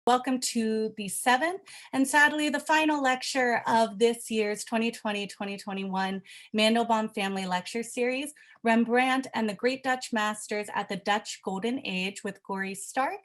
Welcome to the seventh and sadly the final lecture of this year's 2020-2021 Mandelbaum Family Lecture Series, Rembrandt and the Great Dutch Masters at the Dutch Golden Age with Gory Stark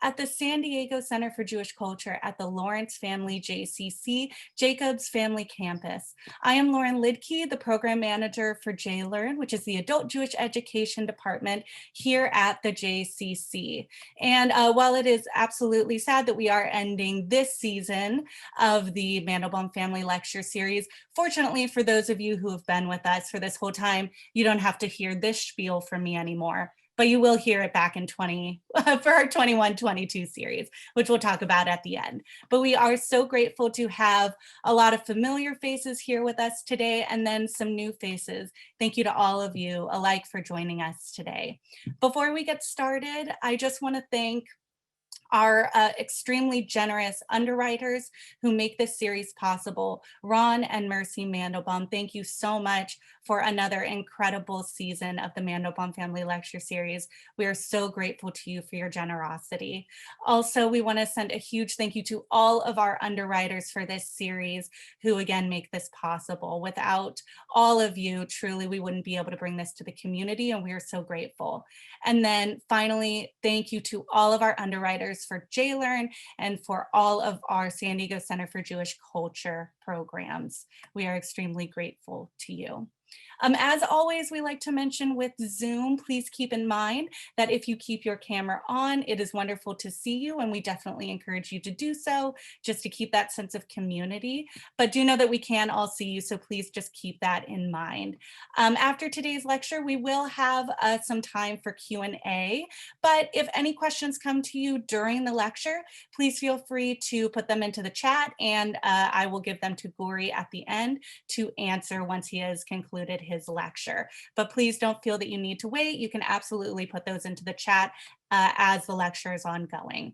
at the San Diego Center for Jewish Culture at the Lawrence Family JCC Jacobs Family Campus. I am Lauren Lidke, the program manager for JLearn, which is the Adult Jewish Education Department here at the JCC. And while it is absolutely sad that we are ending this season of the Mandelbaum Family Lecture Series, fortunately for those of you who have been with us for this whole time, you don't have to hear this spiel from me anymore, but you will hear it back in for our 21-22 series, which we'll talk about at the end. But we are so grateful to have a lot of familiar faces here with us today and then some new faces. Thank you to all of you alike for joining us today. Before we get started, I just want to thank our extremely generous underwriters who make this series possible, Ron and Mercy Mandelbaum. Thank you so much for another incredible season of the Mandelbaum Family Lecture Series. We are so grateful to you for your generosity. Also, we want to send a huge thank you to all of our underwriters for this series who again make this possible. Without all of you, truly, we wouldn't be able to bring this to the community, and we are so grateful. And then finally, thank you to all of our underwriters for JLearn and for all of our San Diego Center for Jewish Culture programs. We are extremely grateful to you. As always, we like to mention with Zoom, please keep in mind that if you keep your camera on, it is wonderful to see you, and we definitely encourage you to do so just to keep that sense of community. But do know that we can all see you, so please just keep that in mind. After today's lecture, we will have some time for Q&A, but if any questions come to you during the lecture, please feel free to put them into the chat, and I will give them to Guri at the end to answer once he has concluded his lecture. But please don't feel that you need to wait. You can absolutely put those into the chat as the lecture is ongoing.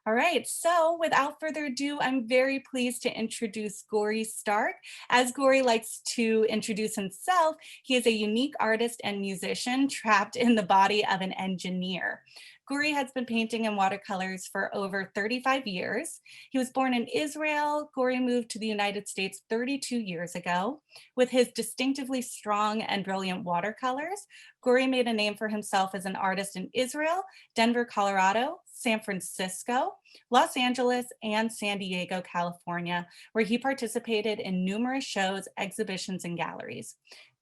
All right, so without further ado, I'm very pleased to introduce Gory Stark. As Gory likes to introduce himself, he is a unique artist and musician trapped in the body of an engineer. Guri has been painting in watercolors for over 35 years. He was born in Israel. Guri moved to the United States 32 years ago. With his distinctively strong and brilliant watercolors, Guri made a name for himself as an artist in Israel, Denver, Colorado, San Francisco, Los Angeles, and San Diego, California, where he participated in numerous shows, exhibitions, and galleries.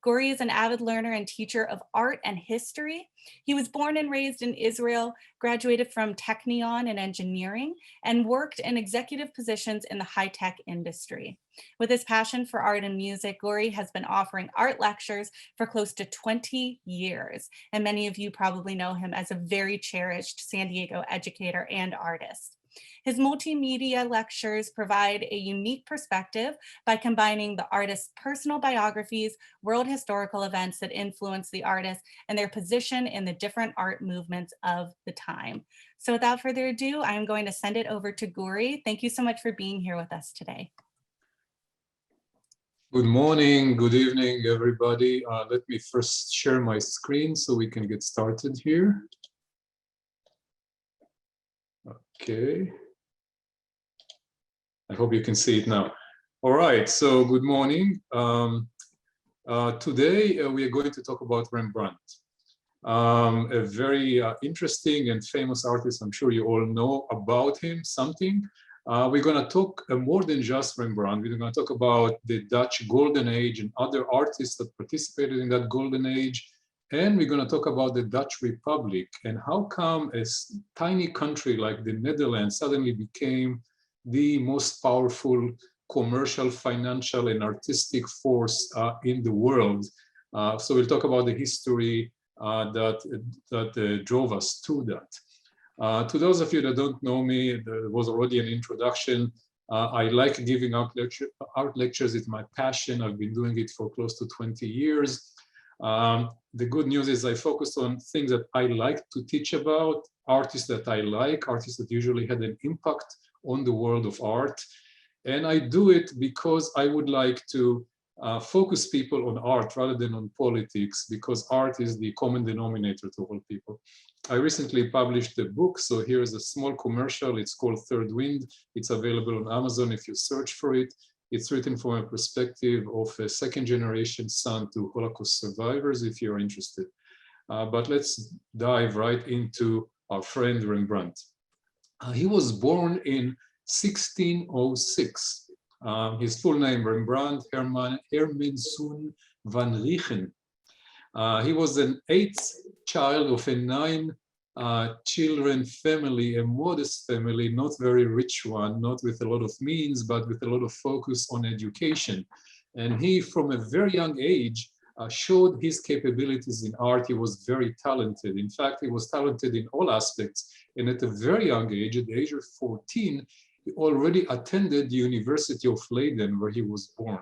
Guri is an avid learner and teacher of art and history. He was born and raised in Israel, graduated from Technion in engineering, and worked in executive positions in the high-tech industry. With his passion for art and music, Guri has been offering art lectures for close to 20 years, and many of you probably know him as a very cherished San Diego educator and artist. His multimedia lectures provide a unique perspective by combining the artist's personal biographies, world historical events that influence the artist, and their position in the different art movements of the time. So without further ado, I'm going to send it over to Guri. Thank you so much for being here with us today. Good morning, good evening, everybody. Let me first share my screen so we can get started here. Okay. I hope you can see it now. All right, so good morning. Today we are going to talk about Rembrandt, a very interesting and famous artist. I'm sure you all know about him, something. We're going to talk more than just Rembrandt. We're going to talk about the Dutch Golden Age and other artists that participated in that Golden Age. And we're going to talk about the Dutch Republic and how come a tiny country like the Netherlands suddenly became the most powerful commercial, financial, and artistic force in the world. So we'll talk about the history that drove us to that. To those of you that don't know me, there was already an introduction. I like giving art lectures. It's my passion. I've been doing it for close to 20 years. The good news is I focus on things that I like to teach about, artists that I like, artists that usually had an impact on the world of art. And I do it because I would like to focus people on art rather than on politics, because art is the common denominator to all people. I recently published a book, so here's a small commercial. It's called Third Wind. It's available on Amazon if you search for it. It's written from a perspective of a second-generation son to Holocaust survivors, if you're interested. But let's dive right into our friend Rembrandt. He was born in 1606. His full name, Rembrandt Hermanson van Riechen. He was an 8th child of a 9-children family, a modest family, not very rich one, not with a lot of means, but with a lot of focus on education. And he, from a very young age, showed his capabilities in art. He was very talented. In fact, he was talented in all aspects. And at a very young age, at the age of 14, he already attended the University of Leiden, where he was born.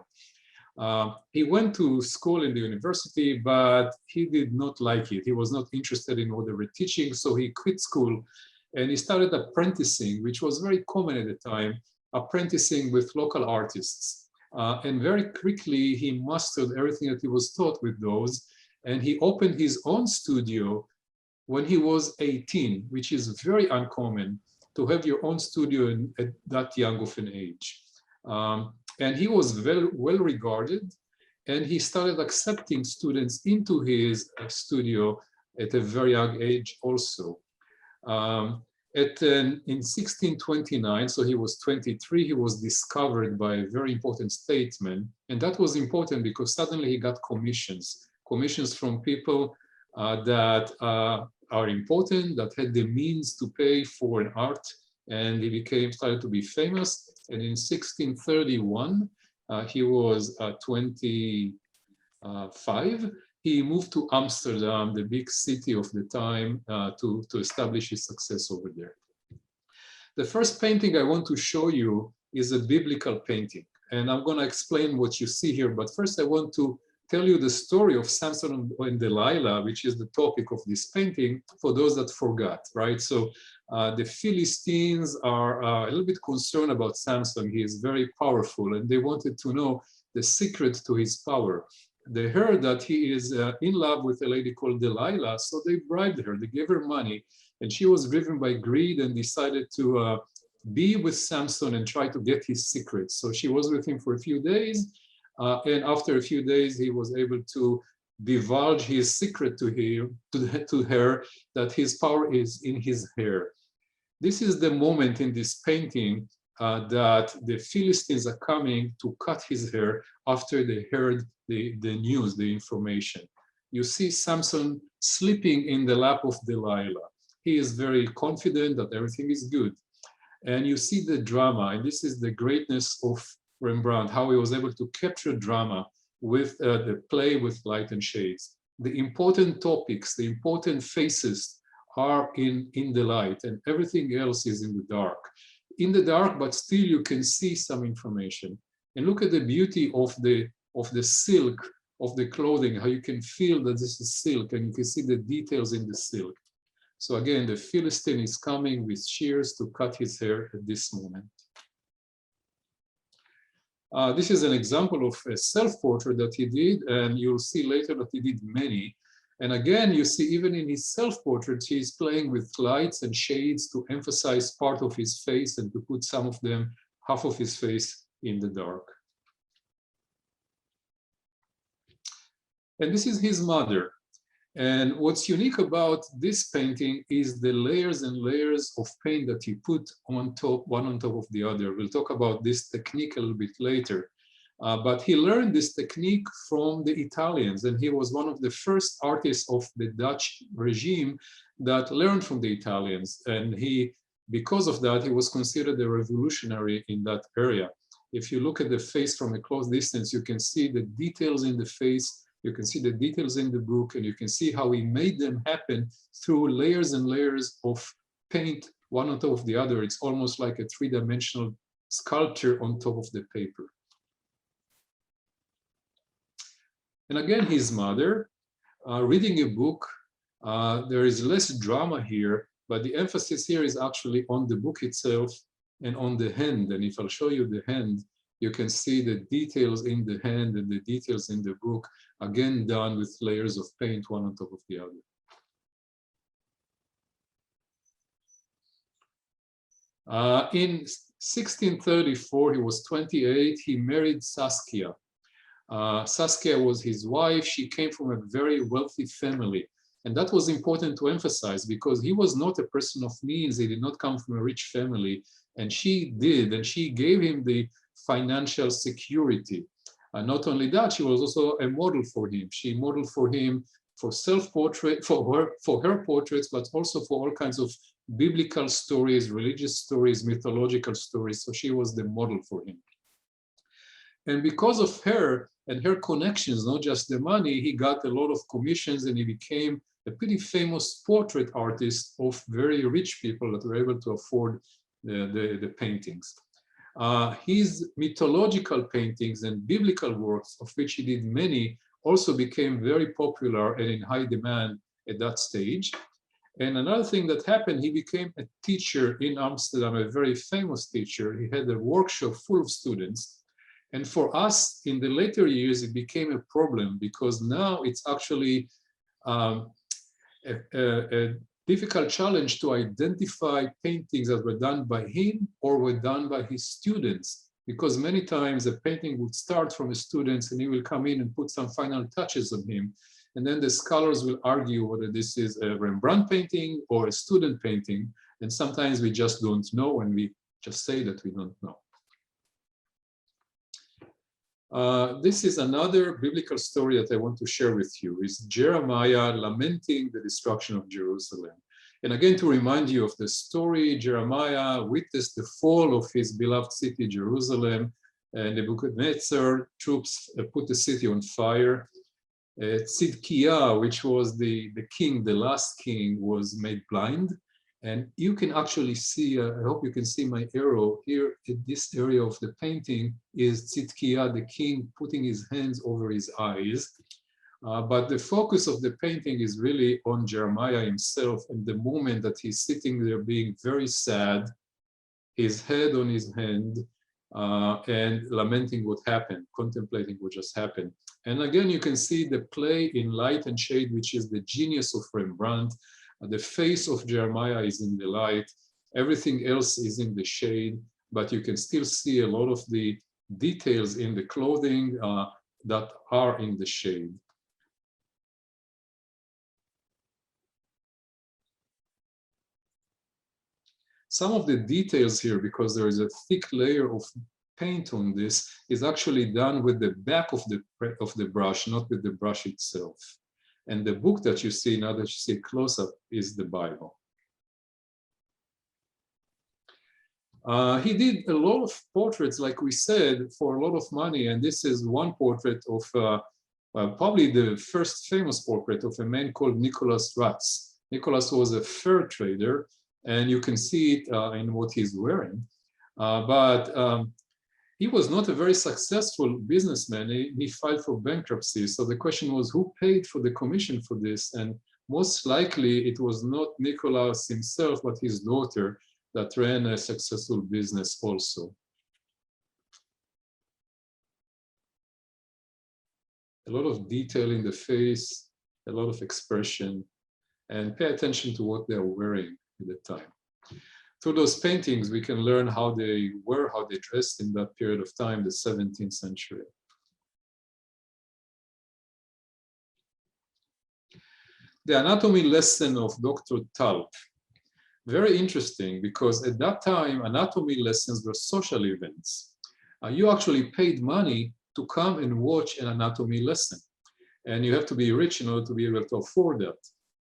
He went to school in the university, but he did not like it. He was not interested in what they were teaching, so he quit school and he started apprenticing, which was very common at the time, apprenticing with local artists. And very quickly, he mastered everything that he was taught with those, and he opened his own studio when he was 18, which is very uncommon to have your own studio at that young of an age. And he was well regarded, and he started accepting students into his studio at a very young age also. In 1629, so he was 23, he was discovered by a very important statesman. And that was important because suddenly he got commissions from people that are important, that had the means to pay for an art. And he started to be famous. And in 1631, he was 25. He moved to Amsterdam, the big city of the time, to establish his success over there. The first painting I want to show you is a biblical painting. And I'm going to explain what you see here. But first, I want to tell you the story of Samson and Delilah, which is the topic of this painting, for those that forgot, right? So the Philistines are a little bit concerned about Samson. He is very powerful, and they wanted to know the secret to his power. They heard that he is in love with a lady called Delilah, so they bribed her. They gave her money, and she was driven by greed and decided to be with Samson and try to get his secret. So she was with him for a few days, and after a few days, he was able to divulge his secret to her, that his power is in his hair. This is the moment in this painting that the Philistines are coming to cut his hair after they heard the news, the information. You see Samson sleeping in the lap of Delilah. He is very confident that everything is good. And you see the drama, and this is the greatness of Rembrandt, how he was able to capture drama with the play with light and shades. The important topics, the important faces are in the light, and everything else is in the dark. In the dark, but still you can see some information. And look at the beauty of the silk of the clothing, how you can feel that this is silk, and you can see the details in the silk. So again, the Philistine is coming with shears to cut his hair at this moment. This is an example of a self-portrait that he did, and you'll see later that he did many. And again, you see even in his self-portrait, he's playing with lights and shades to emphasize part of his face and to put some of them, half of his face, in the dark. And this is his mother. And what's unique about this painting is the layers and layers of paint that he put on top, one on top of the other. We'll talk about this technique a little bit later. But he learned this technique from the Italians, and he was one of the first artists of the Dutch regime that learned from the Italians. And because of that, he was considered a revolutionary in that area. If you look at the face from a close distance, you can see the details in the face. You can see the details in the book, and you can see how he made them happen through layers and layers of paint, one on top of the other. It's almost like a three-dimensional sculpture on top of the paper. And again, his mother, reading a book. There is less drama here, but the emphasis here is actually on the book itself and on the hand. And if I'll show you the hand, you can see the details in the hand and the details in the book, again done with layers of paint, one on top of the other. In 1634, he was 28, he married Saskia. Saskia was his wife. She came from a very wealthy family. And that was important to emphasize because he was not a person of means. He did not come from a rich family. And she did, and she gave him the financial security. Not only that, she was also a model for him. She modeled for him for self-portrait, for her portraits, but also for all kinds of biblical stories, religious stories, mythological stories. So she was the model for him. And because of her and her connections, not just the money, he got a lot of commissions and he became a pretty famous portrait artist of very rich people that were able to afford the paintings. His mythological paintings and biblical works, of which he did many, also became very popular and in high demand at that stage. And another thing that happened, he became a teacher in Amsterdam, a very famous teacher. He had a workshop full of students. And for us, in the later years, it became a problem because now it's actually a difficult challenge to identify paintings that were done by him or were done by his students. Because many times a painting would start from a student and he will come in and put some final touches on him. And then the scholars will argue whether this is a Rembrandt painting or a student painting. And sometimes we just don't know and we just say that we don't know. This is another biblical story that I want to share with you. It's Jeremiah lamenting the destruction of Jerusalem. And again, to remind you of the story, Jeremiah witnessed the fall of his beloved city, Jerusalem, and Nebuchadnezzar troops put the city on fire. Tzidkiah, which was the king, the last king, was made blind. And you can actually see, I hope you can see my arrow here in this area of the painting is Tzidkiah, the king, putting his hands over his eyes. But the focus of the painting is really on Jeremiah himself and the moment that he's sitting there being very sad, his head on his hand, and lamenting what happened, contemplating what just happened. And again, you can see the play in light and shade, which is the genius of Rembrandt. The face of Jeremiah is in the light, everything else is in the shade, but you can still see a lot of the details in the clothing that are in the shade. Some of the details here, because there is a thick layer of paint on this, is actually done with the back of the brush, not with the brush itself. And the book that you see, now that you see close up, is the Bible. He did a lot of portraits, like we said, for a lot of money. And this is one portrait of probably the first famous portrait of a man called Nicholas Ratz. Nicholas was a fur trader, and you can see it in what he's wearing. He was not a very successful businessman. He filed for bankruptcy. So the question was, who paid for the commission for this? And most likely it was not Nicholas himself, but his daughter that ran a successful business also. A lot of detail in the face, a lot of expression, and pay attention to what they're wearing at the time. Through those paintings, we can learn how they were, how they dressed in that period of time, the 17th century. The anatomy lesson of Dr. Talp. Very interesting, because at that time, anatomy lessons were social events. You actually paid money to come and watch an anatomy lesson. And you have to be rich in order to be able to afford that.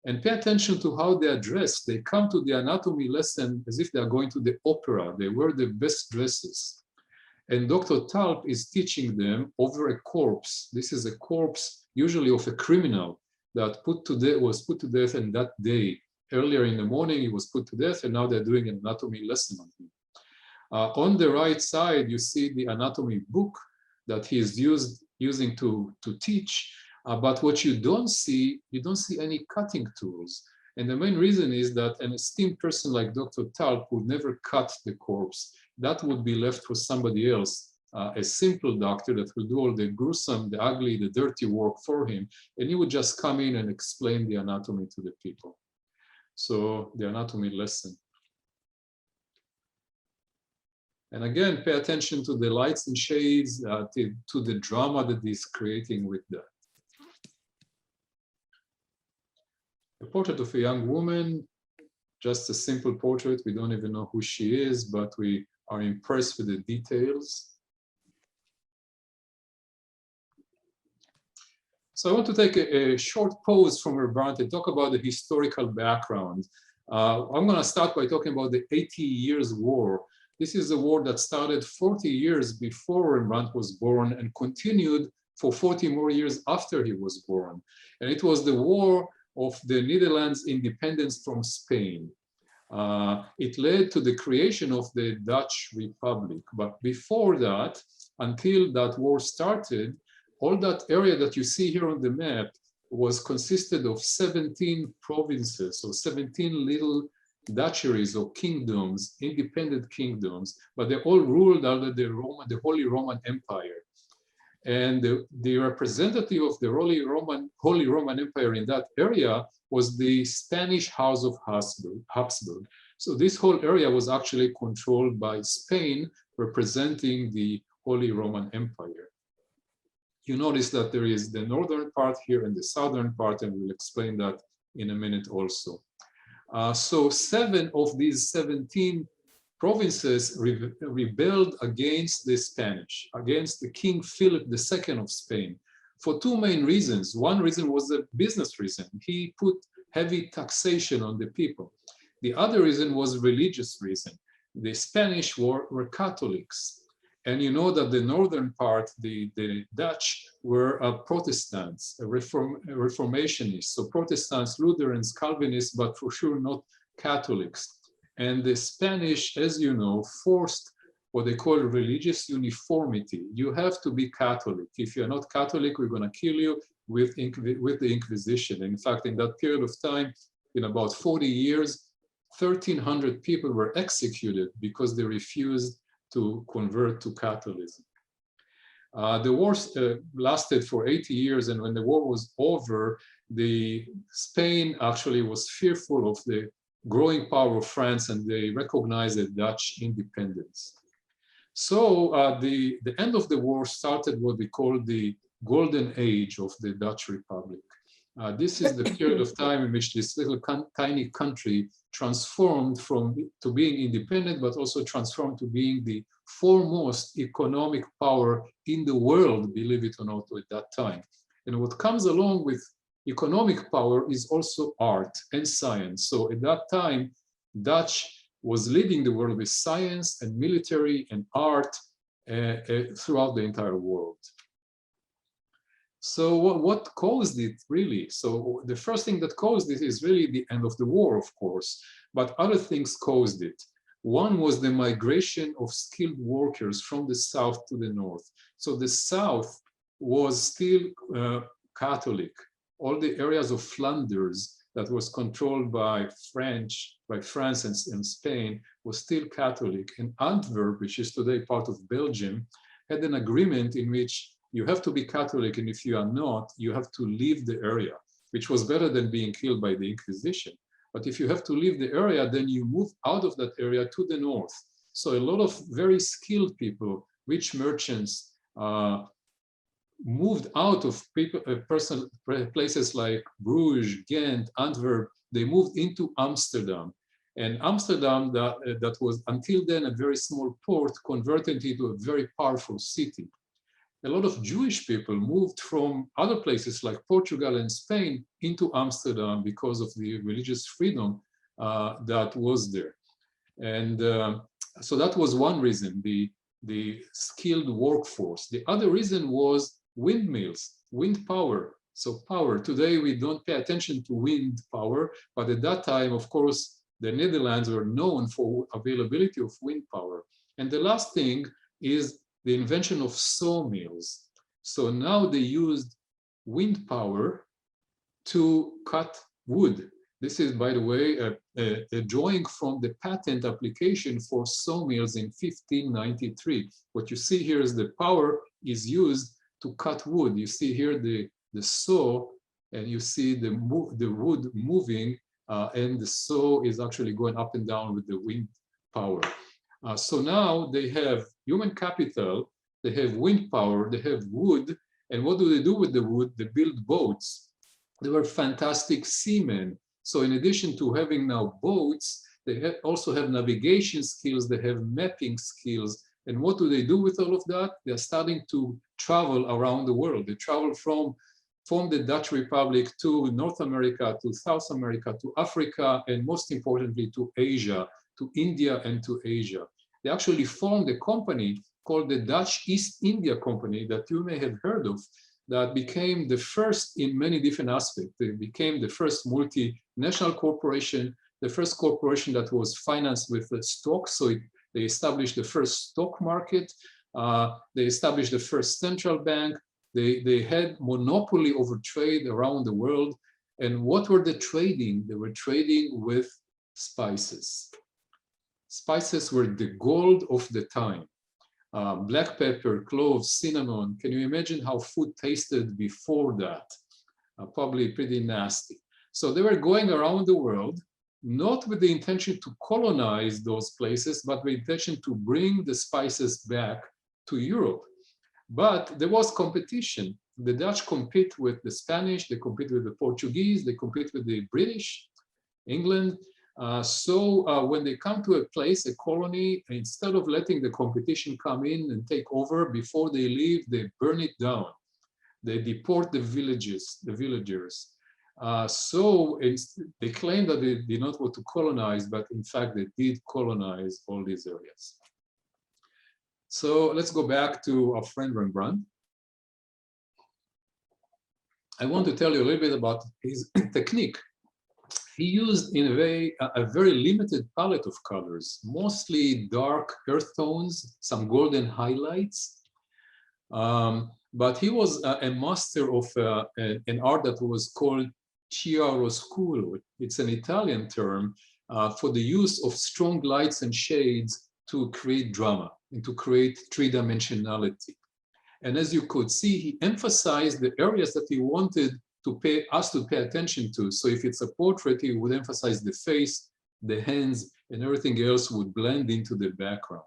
And pay attention to how they are dressed. They come to the anatomy lesson as if they are going to the opera. They wear the best dresses. And Dr. Talp is teaching them over a corpse. This is a corpse, usually of a criminal, that was put to death in that day. Earlier in the morning, he was put to death, and now they're doing an anatomy lesson on him. On the right side, you see the anatomy book that he is using to teach. But what you don't see any cutting tools. And the main reason is that an esteemed person like Dr. Talp would never cut the corpse. That would be left for somebody else. a simple doctor that will do all the gruesome, the ugly, the dirty work for him, and he would just come in and explain the anatomy to the people. So the anatomy lesson. And again, pay attention to the lights and shades, to the drama that he's creating with that. A portrait of a young woman, just a simple portrait. We don't even know who she is, but we are impressed with the details. So I want to take a short pause from Rembrandt and talk about the historical background. I'm going to start by talking about the 80 Years' War. This is a war that started 40 years before Rembrandt was born and continued for 40 more years after he was born. And it was the war of the Netherlands' independence from Spain. It led to the creation of the Dutch Republic. But before that, until that war started, all that area that you see here on the map was consisted of 17 provinces, so 17 little duchies or kingdoms, independent kingdoms, but they all ruled under the Holy Roman Empire. And the representative of the Holy Roman Empire in that area was the Spanish House of Habsburg. So this whole area was actually controlled by Spain, representing the Holy Roman Empire. You notice that there is the northern part here and the southern part, and we'll explain that in a minute also. So 7 of these 17 provinces rebelled against the Spanish, against the King Philip II of Spain, for 2 main reasons. One reason was a business reason. He put heavy taxation on the people. The other reason was religious reason. The Spanish were Catholics. And you know that the northern part, the Dutch, were Protestants, Reformationists. So Protestants, Lutherans, Calvinists, but for sure not Catholics. And the Spanish, as you know, forced what they call religious uniformity. You have to be Catholic. If you're not Catholic, we're going to kill you with the Inquisition. In fact, in that period of time, in about 40 years, 1,300 people were executed because they refused to convert to Catholicism. The war lasted for 80 years, and when the war was over, Spain actually was fearful of the growing power of France, and they recognized the Dutch independence. So the end of the war started what we call the Golden Age of the Dutch Republic. This is the period of time in which this little tiny country transformed to being independent, but also transformed to being the foremost economic power in the world, believe it or not, at that time. And what comes along with economic power is also art and science. So at that time, Dutch was leading the world with science and military and art throughout the entire world. So what caused it really? So the first thing that caused it is really the end of the war, of course, but other things caused it. One was the migration of skilled workers from the south to the north. So the south was still Catholic. All the areas of Flanders that was controlled by France and Spain was still Catholic. And Antwerp, which is today part of Belgium, had an agreement in which you have to be Catholic, and if you are not, you have to leave the area, which was better than being killed by the Inquisition. But if you have to leave the area, then you move out of that area to the north. So a lot of very skilled people, rich merchants, moved out of places like Bruges, Ghent, Antwerp. They moved into Amsterdam. And Amsterdam, that was until then a very small port, converted into a very powerful city. A lot of Jewish people moved from other places like Portugal and Spain into Amsterdam because of the religious freedom that was there. And so that was one reason, the skilled workforce. The other reason was windmills, wind power. So power, today we don't pay attention to wind power, but at that time, of course, the Netherlands were known for availability of wind power. And the last thing is the invention of sawmills. So now they used wind power to cut wood. This is, by the way, a drawing from the patent application for sawmills in 1593. What you see here is the power is used to cut wood. You see here the saw, and you see the wood moving, and the saw is actually going up and down with the wind power. So now they have human capital, they have wind power, they have wood, and what do they do with the wood? They build boats. They were fantastic seamen. So in addition to having now boats, they also have navigation skills, they have mapping skills. And what do they do with all of that? They're starting to travel around the world. They travel from the Dutch Republic to North America, to South America, to Africa, and most importantly, to Asia, to India and to Asia. They actually formed a company called the Dutch East India Company that you may have heard of, that became the first in many different aspects. They became the first multinational corporation, the first corporation that was financed with stock. So they established the first stock market. They established the first central bank. They had monopoly over trade around the world. And what were they trading? They were trading with spices. Spices were the gold of the time. Black pepper, cloves, cinnamon. Can you imagine how food tasted before that? Probably pretty nasty. So they were going around the world, not with the intention to colonize those places, but with the intention to bring the spices back to Europe. But there was competition. The Dutch compete with the Spanish, they compete with the Portuguese, they compete with the British, England. So when they come to a place, a colony, instead of letting the competition come in and take over, before they leave, they burn it down. They deport the villagers. So they claim that they did not want to colonize, but in fact, they did colonize all these areas. So let's go back to our friend Rembrandt. I want to tell you a little bit about his technique. He used in a very limited palette of colors, mostly dark earth tones, some golden highlights. But he was a master of an art that was called chiaroscuro. It's an Italian term for the use of strong lights and shades to create drama and to create three-dimensionality. And as you could see, he emphasized the areas that he wanted to pay attention to. So if it's a portrait, he would emphasize the face, the hands, and everything else would blend into the background.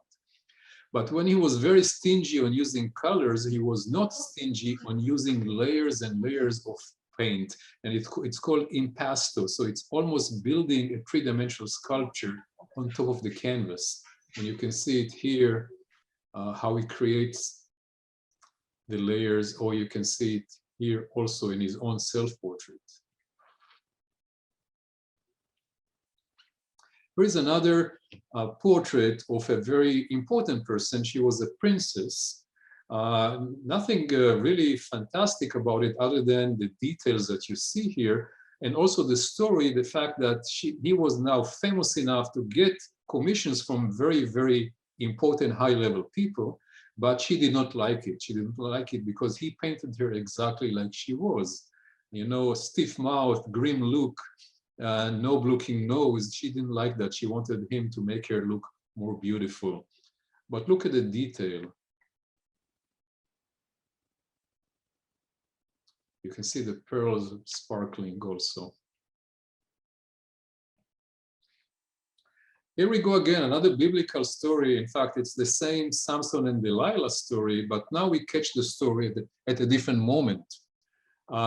But when he was very stingy on using colors, he was not stingy on using layers and layers of paint. And it's called impasto. So it's almost building a three-dimensional sculpture on top of the canvas. And you can see it here, how he creates the layers, or you can see it here also in his own self-portrait. Here is another portrait of a very important person. She was a princess. Nothing really fantastic about it other than the details that you see here. And also the story, the fact that he was now famous enough to get commissions from very, very important high-level people, but she did not like it. She didn't like it because he painted her exactly like she was. You know, stiff mouth, grim look, noble-looking nose. She didn't like that. She wanted him to make her look more beautiful. But look at the detail. You can see the pearls sparkling also. Here we go again, another biblical story. In fact, it's the same Samson and Delilah story, but now we catch the story at a different moment.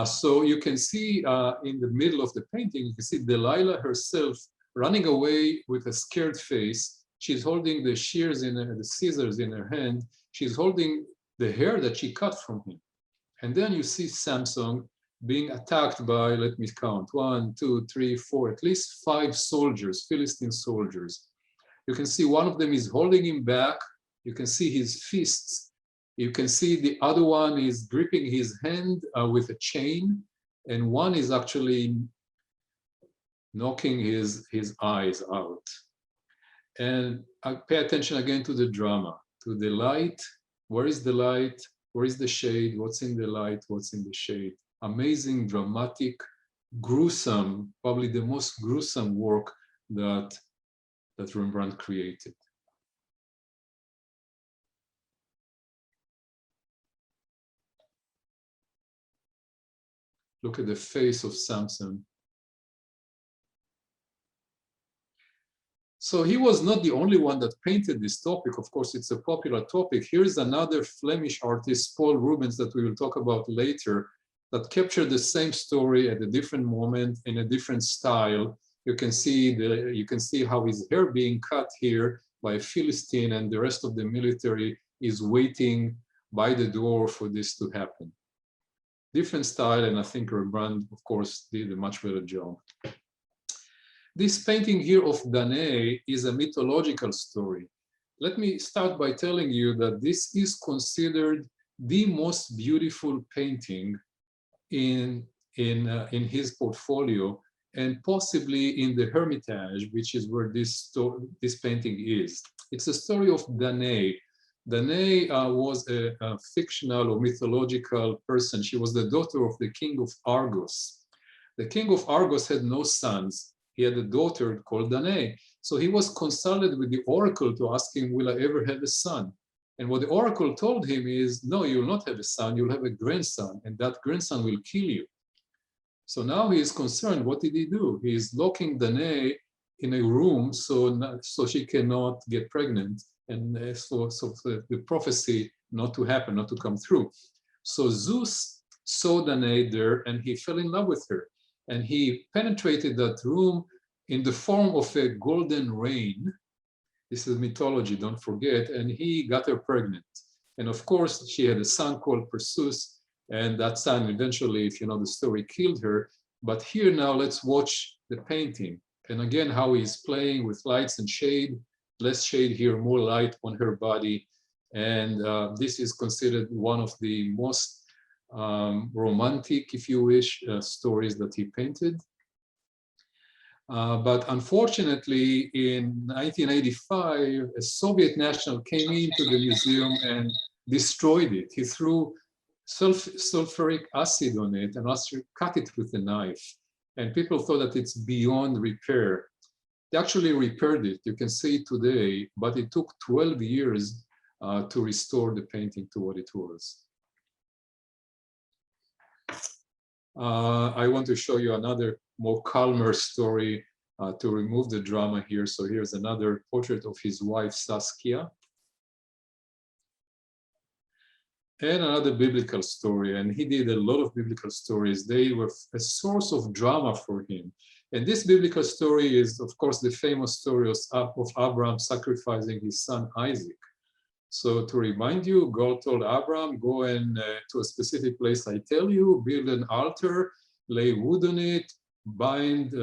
So you can see in the middle of the painting, you can see Delilah herself running away with a scared face. She's holding the shears the scissors in her hand. She's holding the hair that she cut from him. And then you see Samson being attacked by, let me count, 1, 2, 3, 4, at least 5 soldiers, Philistine soldiers. You can see one of them is holding him back. You can see his fists. You can see the other one is gripping his hand with a chain. And one is actually knocking his eyes out. And pay attention again to the drama, to the light. Where is the light? Where is the shade? What's in the light? What's in the shade? Amazing, dramatic gruesome, probably the most gruesome work that Rembrandt created. Look at the face of Samson. So he was not the only one that painted this topic. Of course, it's a popular topic. Here's another Flemish artist, Paul Rubens, that we will talk about later, that captured the same story at a different moment in a different style. You can see how his hair being cut here by a Philistine, and the rest of the military is waiting by the door for this to happen. Different style, and I think Rembrandt, of course, did a much better job. This painting here of Danae is a mythological story. Let me start by telling you that this is considered the most beautiful painting in his portfolio, and possibly in the Hermitage, which is where this painting is. It's a story of Danae. Danae was a fictional or mythological person. She was the daughter of the king of Argos. The king of Argos had no sons. He had a daughter called Danae. So he was consulted with the oracle to ask him, will I ever have a son? And what the oracle told him is, no, you'll not have a son, you'll have a grandson, and that grandson will kill you. So now he is concerned. What did he do? He is locking Danae in a room so she cannot get pregnant, and so the prophecy not to happen, not to come through. So Zeus saw Danae there, and he fell in love with her. And he penetrated that room in the form of a golden rain. This is mythology, don't forget. And he got her pregnant. And of course, she had a son called Perseus. And that son eventually, if you know the story, killed her. But here now, let's watch the painting. And again, how he's playing with lights and shade. Less shade here, more light on her body. And this is considered one of the most romantic, if you wish, stories that he painted. But unfortunately, in 1985, a Soviet national came into the museum and destroyed it. He threw sulfuric acid on it and also cut it with a knife. And people thought that it's beyond repair. They actually repaired it. You can see it today, but it took 12 years to restore the painting to what it was. I want to show you another more calmer story to remove the drama here. So here's another portrait of his wife, Saskia. And another biblical story. And he did a lot of biblical stories. They were a source of drama for him. And this biblical story is, of course, the famous story of Abraham sacrificing his son Isaac. So to remind you, God told Abraham, go to a specific place I tell you, build an altar, lay wood on it, bind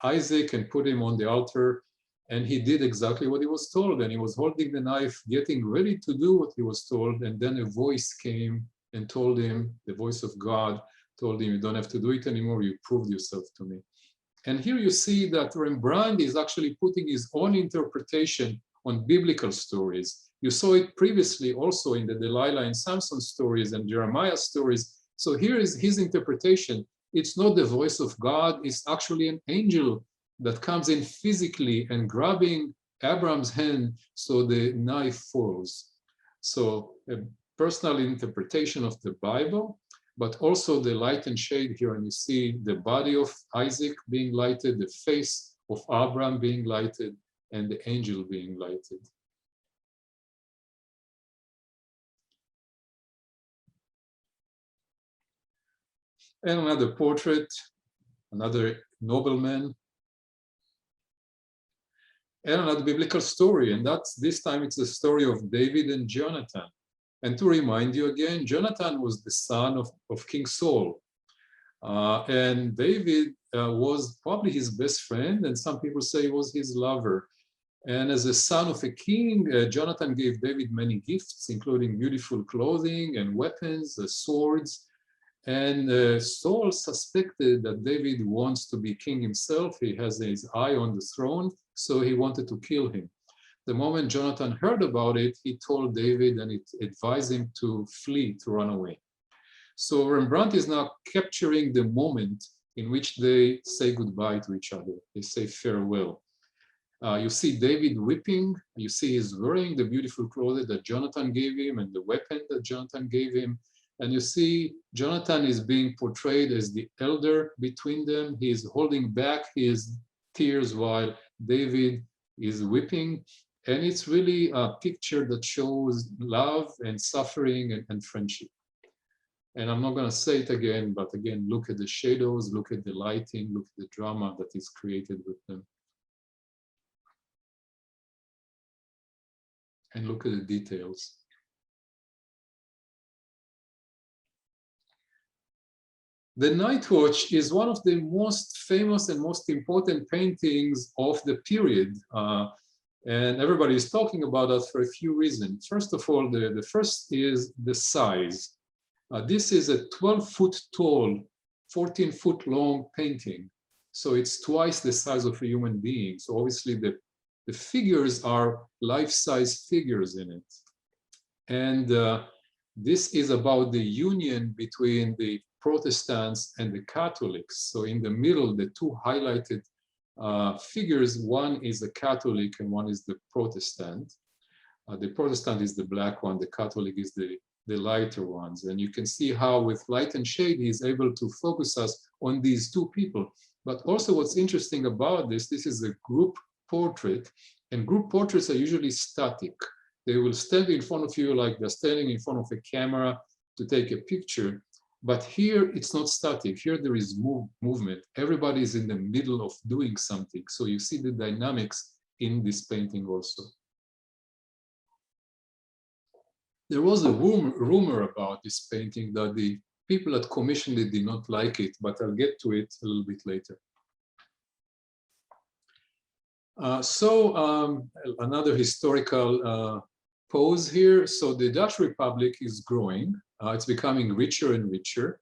Isaac and put him on the altar. And he did exactly what he was told. And he was holding the knife, getting ready to do what he was told. And then a voice came and told him, the voice of God told him, you don't have to do it anymore. You proved yourself to me. And here you see that Rembrandt is actually putting his own interpretation on biblical stories. You saw it previously also in the Delilah and Samson stories and Jeremiah stories. So here is his interpretation. It's not the voice of God, it's actually an angel that comes in physically and grabbing Abraham's hand so the knife falls. So a personal interpretation of the Bible, but also the light and shade here. And you see the body of Isaac being lighted, the face of Abraham being lighted, and the angel being lighted. And another portrait, another nobleman, and another biblical story. And this time it's the story of David and Jonathan. And to remind you again, Jonathan was the son of King Saul. And David was probably his best friend, and some people say he was his lover. And as a son of a king, Jonathan gave David many gifts, including beautiful clothing and weapons, swords. And Saul suspected that David wants to be king himself. He has his eye on the throne, so he wanted to kill him. The moment Jonathan heard about it, he told David and it advised him to flee, to run away. So Rembrandt is now capturing the moment in which they say goodbye to each other. They say farewell. You see David weeping. You see he's wearing the beautiful clothes that Jonathan gave him and the weapon that Jonathan gave him. And you see Jonathan is being portrayed as the elder between them. He is holding back his tears while David is weeping. And it's really a picture that shows love and suffering and friendship. And I'm not going to say it again, but again, look at the shadows, look at the lighting, look at the drama that is created with them. And look at the details. The Night Watch is one of the most famous and most important paintings of the period. And everybody is talking about that for a few reasons. First of all, the first is the size. This is a 12-foot tall, 14-foot long painting. So it's twice the size of a human being. So obviously the figures are life-size figures in it. And this is about the union between the Protestants and the Catholics. So in the middle, the two highlighted figures, one is a Catholic and one is the Protestant. The Protestant is the black one, the Catholic is the lighter ones. And you can see how with light and shade, he's able to focus us on these two people. But also what's interesting about this is a group portrait, and group portraits are usually static. They will stand in front of you like they're standing in front of a camera to take a picture. But here it's not static. Here there is movement. Everybody is in the middle of doing something. So you see the dynamics in this painting also. There was a rumor about this painting that the people that commissioned it did not like it, but I'll get to it a little bit later. Another historical pose here. So the Dutch Republic is growing. It's becoming richer and richer.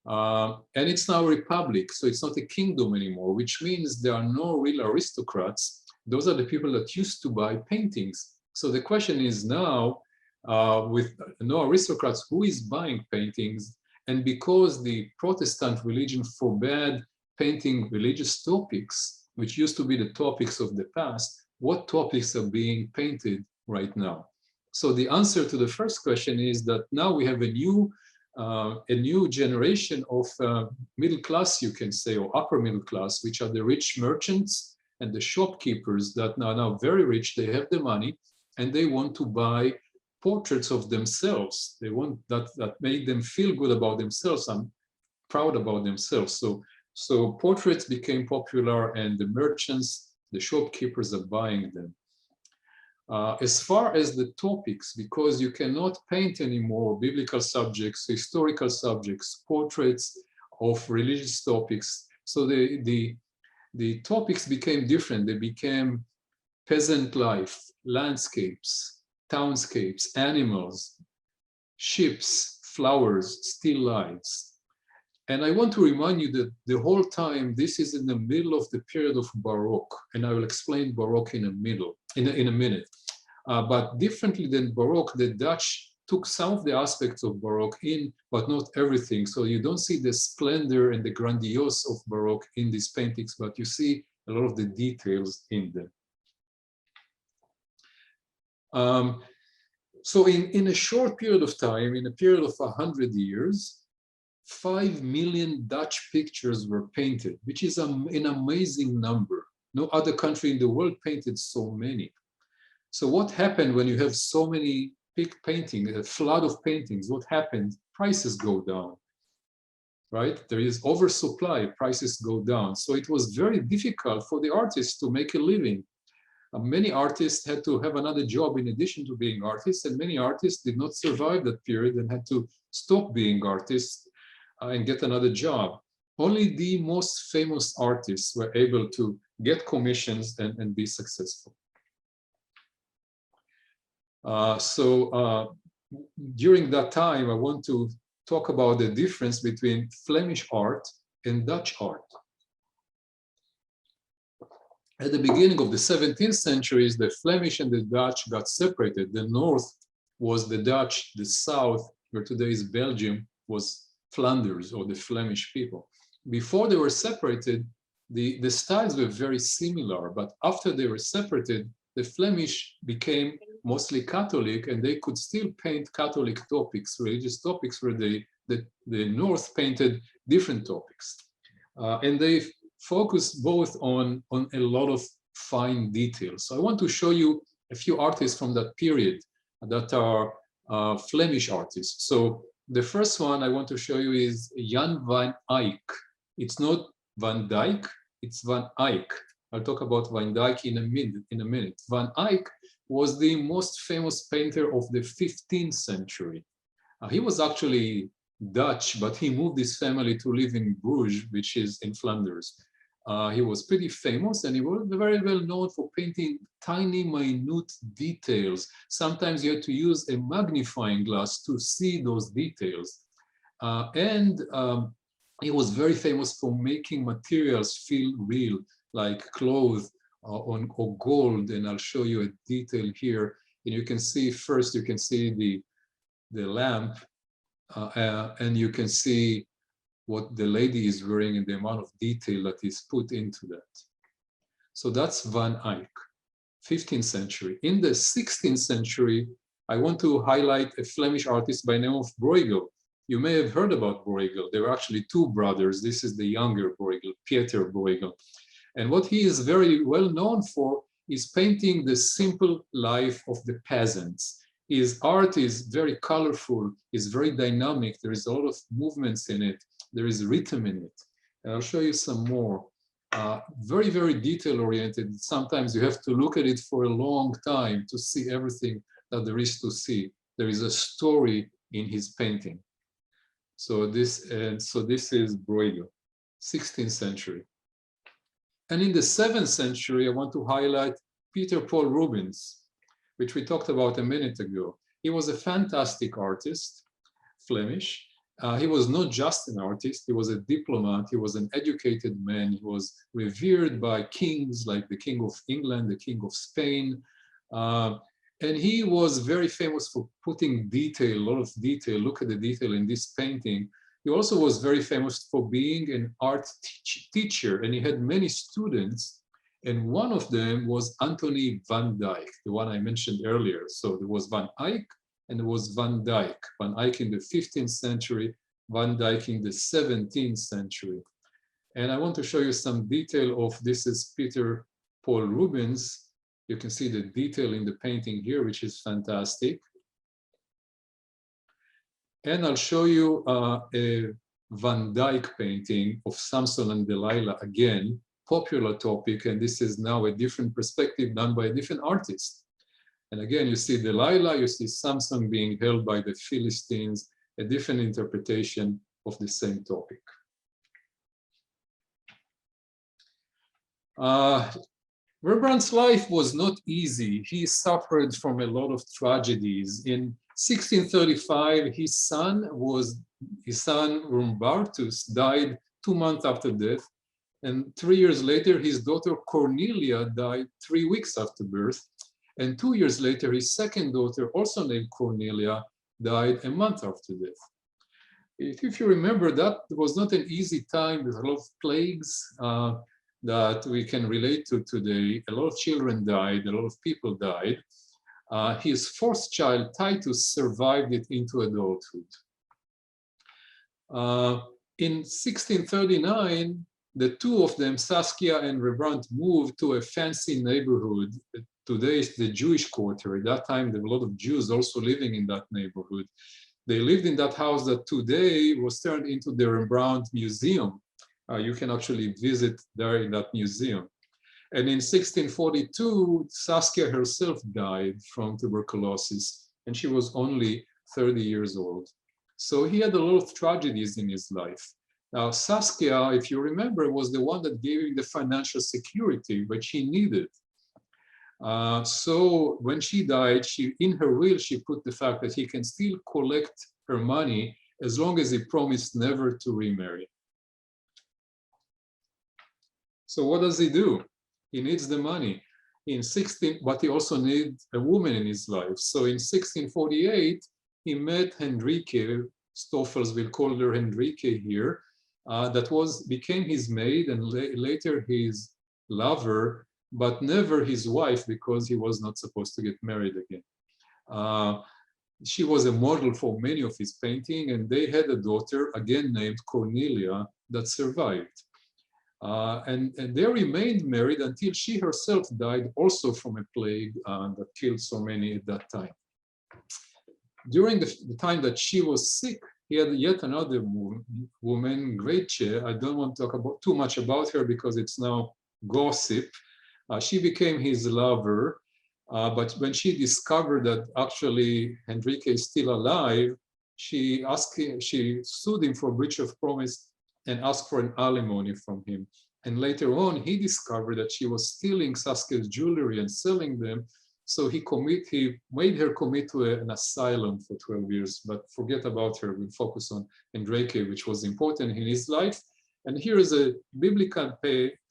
And it's now a republic, so it's not a kingdom anymore, which means there are no real aristocrats. Those are the people that used to buy paintings. So the question is now, with no aristocrats, who is buying paintings? And because the Protestant religion forbade painting religious topics, which used to be the topics of the past, what topics are being painted right now? So the answer to the first question is that now we have a new generation of middle class, you can say, or upper middle class, which are the rich merchants and the shopkeepers that are now very rich. They have the money and they want to buy portraits of themselves. They want that make them feel good about themselves and proud about themselves. So portraits became popular, and the merchants, the shopkeepers are buying them. As far as the topics, because you cannot paint anymore biblical subjects, historical subjects, portraits of religious topics. So the topics became different. They became peasant life, landscapes, townscapes, animals, ships, flowers, still lives. And I want to remind you that the whole time, this is in the middle of the period of Baroque, and I will explain Baroque in a minute. But differently than Baroque, the Dutch took some of the aspects of Baroque in, but not everything. So you don't see the splendor and the grandiose of Baroque in these paintings, but you see a lot of the details in them. So in a short period of time, in a period of 100 years, 5 million Dutch pictures were painted, which is an amazing number. No other country in the world painted so many. So what happened when you have so many big paintings, a flood of paintings? What happened? Prices go down, right? There is oversupply, prices go down. So it was very difficult for the artists to make a living. Many artists had to have another job in addition to being artists, and many artists did not survive that period and had to stop being artists and get another job. Only the most famous artists were able to get commissions and be successful. During that time, I want to talk about the difference between Flemish art and Dutch art. At the beginning of the 17th century, the Flemish and the Dutch got separated. The north was the Dutch, the south, where today is Belgium, was Flanders, or the Flemish people. before they were separated, the styles were very similar, but after they were separated, the Flemish became mostly Catholic, and they could still paint Catholic topics, religious topics, where the North painted different topics. And they focused both on a lot of fine details. So I want to show you a few artists from that period that are Flemish artists. So the first one I want to show you is Jan van Eyck. It's not Van Dyck, it's Van Eyck. I'll talk about Van Dyck in a minute. Van Eyck was the most famous painter of the 15th century. He was actually Dutch, but he moved his family to live in Bruges, which is in Flanders. He was pretty famous, and he was very well known for painting tiny, minute details. Sometimes you had to use a magnifying glass to see those details. He was very famous for making materials feel real, like cloth or gold. And I'll show you a detail here. And you can see first, you can see the lamp, and you can see what the lady is wearing and the amount of detail that is put into that. So that's Van Eyck, 15th century. In the 16th century, I want to highlight a Flemish artist by the name of Bruegel. You may have heard about Bruegel. There were actually two brothers. This is the younger Bruegel, Pieter Bruegel. And what he is very well known for is painting the simple life of the peasants. His art is very colorful, is very dynamic. There is a lot of movements in it. There is rhythm in it. And I'll show you some more. Very, very detail oriented. Sometimes you have to look at it for a long time to see everything that there is to see. There is a story in his painting. So this is Bruegel, 16th century. And in the 7th century, I want to highlight Peter Paul Rubens, which we talked about a minute ago. He was a fantastic artist, Flemish. He was not just an artist, he was a diplomat, he was an educated man, he was revered by kings like the King of England, the King of Spain. And he was very famous for putting detail, a lot of detail. Look at the detail in this painting. He also was very famous for being an art teacher, and he had many students. And one of them was Anthony van Dyck, the one I mentioned earlier. So there was Van Eyck and there was Van Dyck. Van Eyck in the 15th century, Van Dyck in the 17th century. And I want to show you some detail of this is Peter Paul Rubens. You can see the detail in the painting here, which is fantastic. And I'll show you a Van Dyck painting of Samson and Delilah, again, popular topic, and this is now a different perspective done by a different artist. And again, you see Delilah, you see Samson being held by the Philistines, a different interpretation of the same topic. Rembrandt's life was not easy. He suffered from a lot of tragedies. In 1635, his son Rombartus died 2 months after death. And 3 years later, his daughter Cornelia died 3 weeks after birth. And 2 years later, his second daughter, also named Cornelia, died a month after death. If you remember, that was not an easy time with a lot of plagues that we can relate to today. A lot of children died, a lot of people died. His fourth child, Titus, survived it into adulthood. In 1639, the two of them, Saskia and Rembrandt, moved to a fancy neighborhood. Today is the Jewish quarter. At that time, there were a lot of Jews also living in that neighborhood. They lived in that house that today was turned into the Rembrandt Museum. You can actually visit there in that museum. And in 1642, Saskia herself died from tuberculosis, and she was only 30 years old. So he had a lot of tragedies in his life. Now, Saskia, if you remember, was the one that gave him the financial security which he needed. So when she died, in her will, she put the fact that he can still collect her money as long as he promised never to remarry. So what does he do? He needs the money. But he also needs a woman in his life. So in 1648, he met Henrike. Stoffels will call her Henrike here. that became his maid and later his lover, but never his wife because he was not supposed to get married again. She was a model for many of his paintings, and they had a daughter, again named Cornelia, that survived. And they remained married until she herself died also from a plague that killed so many at that time. During the time that she was sick, he had yet another woman, Gretche. I don't want to talk too much about her because it's now gossip. She became his lover, but when she discovered that actually Henrique is still alive, she sued him for breach of promise and asked for an alimony from him. And later on, he discovered that she was stealing Saskia's jewelry and selling them. So he made her commit to an asylum for 12 years, but forget about her. We focus on Henrique, which was important in his life. And here is a biblical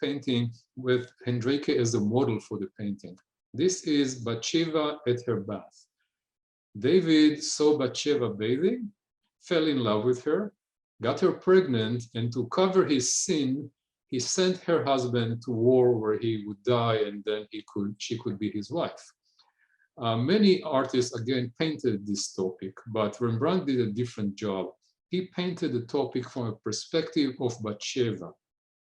painting with Henrique as a model for the painting. This is Bathsheba at her bath. David saw Bathsheba bathing, fell in love with her, got her pregnant, and to cover his sin, he sent her husband to war where he would die, and then she could be his wife. Many artists, again, painted this topic, but Rembrandt did a different job. He painted the topic from a perspective of Bathsheba.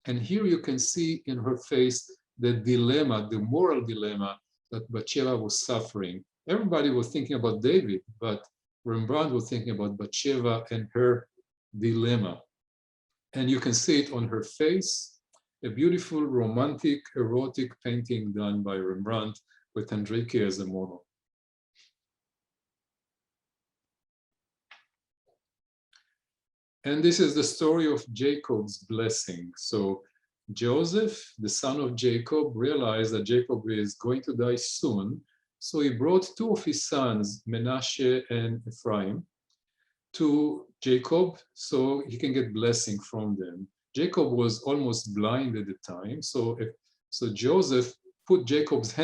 And here you can see in her face the dilemma, the moral dilemma that Bathsheba was suffering. Everybody was thinking about David, but Rembrandt was thinking about Bathsheba and her dilemma. And you can see it on her face, a beautiful, romantic, erotic painting done by Rembrandt with Henrique as a model. And this is the story of Jacob's blessing. So Joseph, the son of Jacob, realized that Jacob is going to die soon. So he brought two of his sons, Menashe and Ephraim, to Jacob so he can get blessing from them. Jacob was almost blind at the time. So Joseph put Jacob's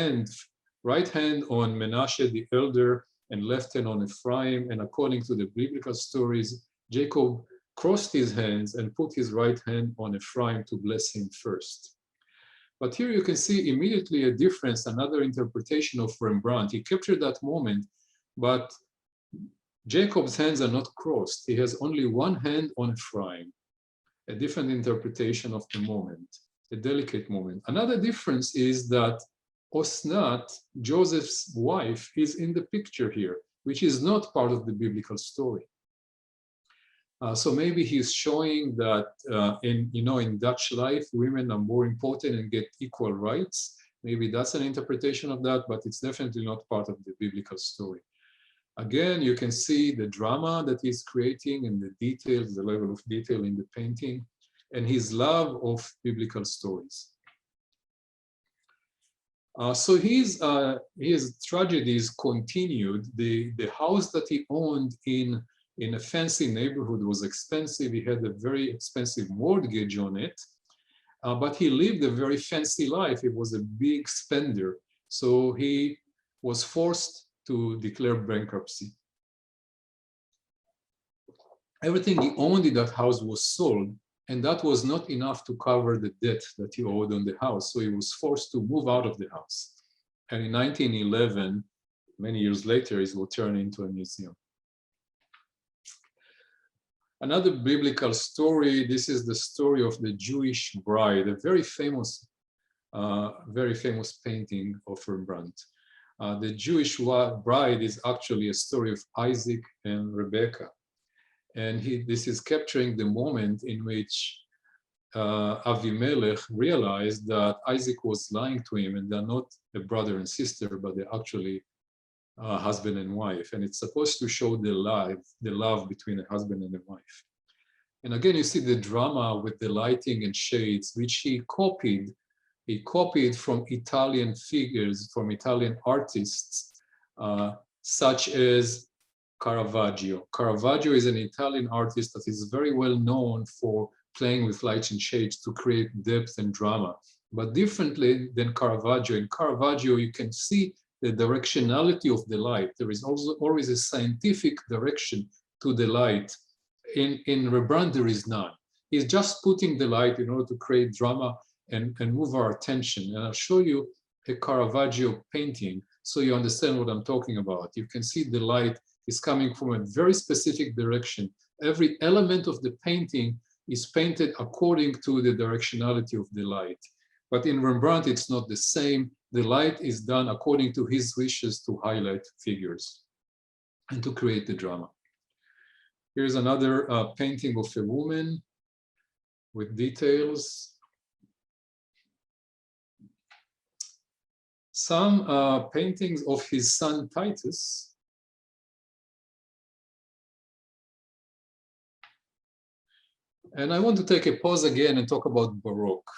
right hand on Menashe the elder and left hand on Ephraim. And according to the biblical stories, Jacob crossed his hands and put his right hand on Ephraim to bless him first. But here you can see immediately a difference, another interpretation of Rembrandt. He captured that moment, but Jacob's hands are not crossed. He has only one hand on Ephraim, a different interpretation of the moment, a delicate moment. Another difference is that Osnat, Joseph's wife, is in the picture here, which is not part of the biblical story. So maybe he's showing that in Dutch life, women are more important and get equal rights. Maybe that's an interpretation of that, but it's definitely not part of the biblical story. Again, you can see the drama that he's creating and the details, the level of detail in the painting, and his love of biblical stories. So his tragedies continued. The house that he owned in a fancy neighborhood was expensive. He had a very expensive mortgage on it, but he lived a very fancy life. He was a big spender. So he was forced to declare bankruptcy. Everything he owned in that house was sold, and that was not enough to cover the debt that he owed on the house. So he was forced to move out of the house. And in 1911, many years later, it will turn into a museum. Another biblical story, this is the story of the Jewish bride, a very famous painting of Rembrandt. The Jewish bride is actually a story of Isaac and Rebecca. And this is capturing the moment in which Avimelech realized that Isaac was lying to him and they're not a brother and sister, but they're actually husband and wife. And it's supposed to show the love between a husband and a wife. And again, you see the drama with the lighting and shades, which he copied. He copied from Italian figures, from Italian artists, such as Caravaggio. Caravaggio is an Italian artist that is very well known for playing with lights and shades to create depth and drama. But differently than Caravaggio, in Caravaggio, you can see the directionality of the light. There is also always a scientific direction to the light. In Rembrandt, there is none. He's just putting the light in order to create drama and move our attention. And I'll show you a Caravaggio painting so you understand what I'm talking about. You can see the light is coming from a very specific direction. Every element of the painting is painted according to the directionality of the light. But in Rembrandt, it's not the same. The light is done according to his wishes to highlight figures and to create the drama. Here's another painting of a woman with details. Some paintings of his son Titus. And I want to take a pause again and talk about Baroque.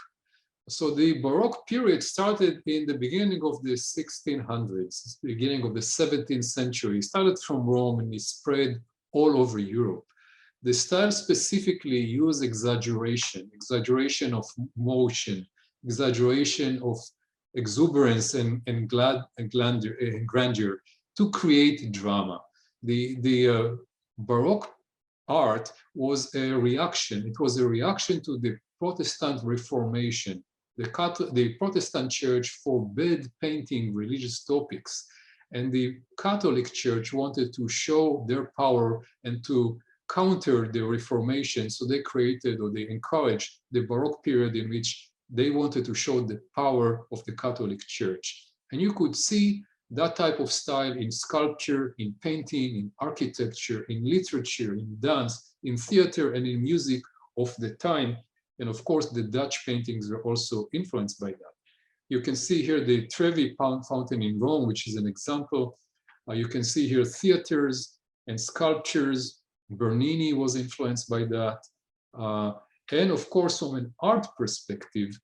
So the Baroque period started in the beginning of the 1600s, beginning of the 17th century. It started from Rome and it spread all over Europe. The style specifically used exaggeration of motion, exaggeration of exuberance and grandeur to create drama. The Baroque art was a reaction. It was a reaction to the Protestant Reformation. The Protestant Church forbade painting religious topics, and the Catholic Church wanted to show their power and to counter the Reformation. So they created, or they encouraged, the Baroque period in which they wanted to show the power of the Catholic Church. And you could see that type of style in sculpture, in painting, in architecture, in literature, in dance, in theater, and in music of the time. And of course, the Dutch paintings were also influenced by that. You can see here the Trevi fountain in Rome, which is an example. You can see here theaters and sculptures. Bernini was influenced by that. And of course, from an art perspective,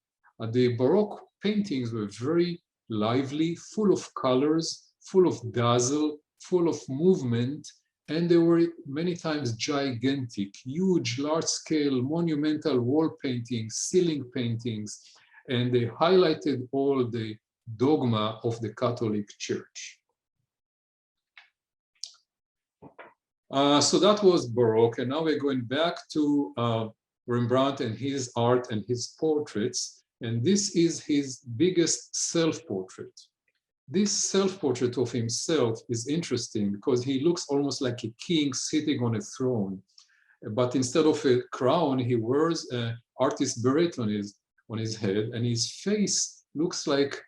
the Baroque paintings were very lively, full of colors, full of dazzle, full of movement, and they were many times gigantic, huge, large-scale, monumental wall paintings, ceiling paintings, and they highlighted all the dogma of the Catholic Church. So that was Baroque, and now we're going back to Rembrandt and his art and his portraits. And this is his biggest self-portrait. This self-portrait of himself is interesting because he looks almost like a king sitting on a throne. But instead of a crown, he wears an artist's beret on his head, and his face looks like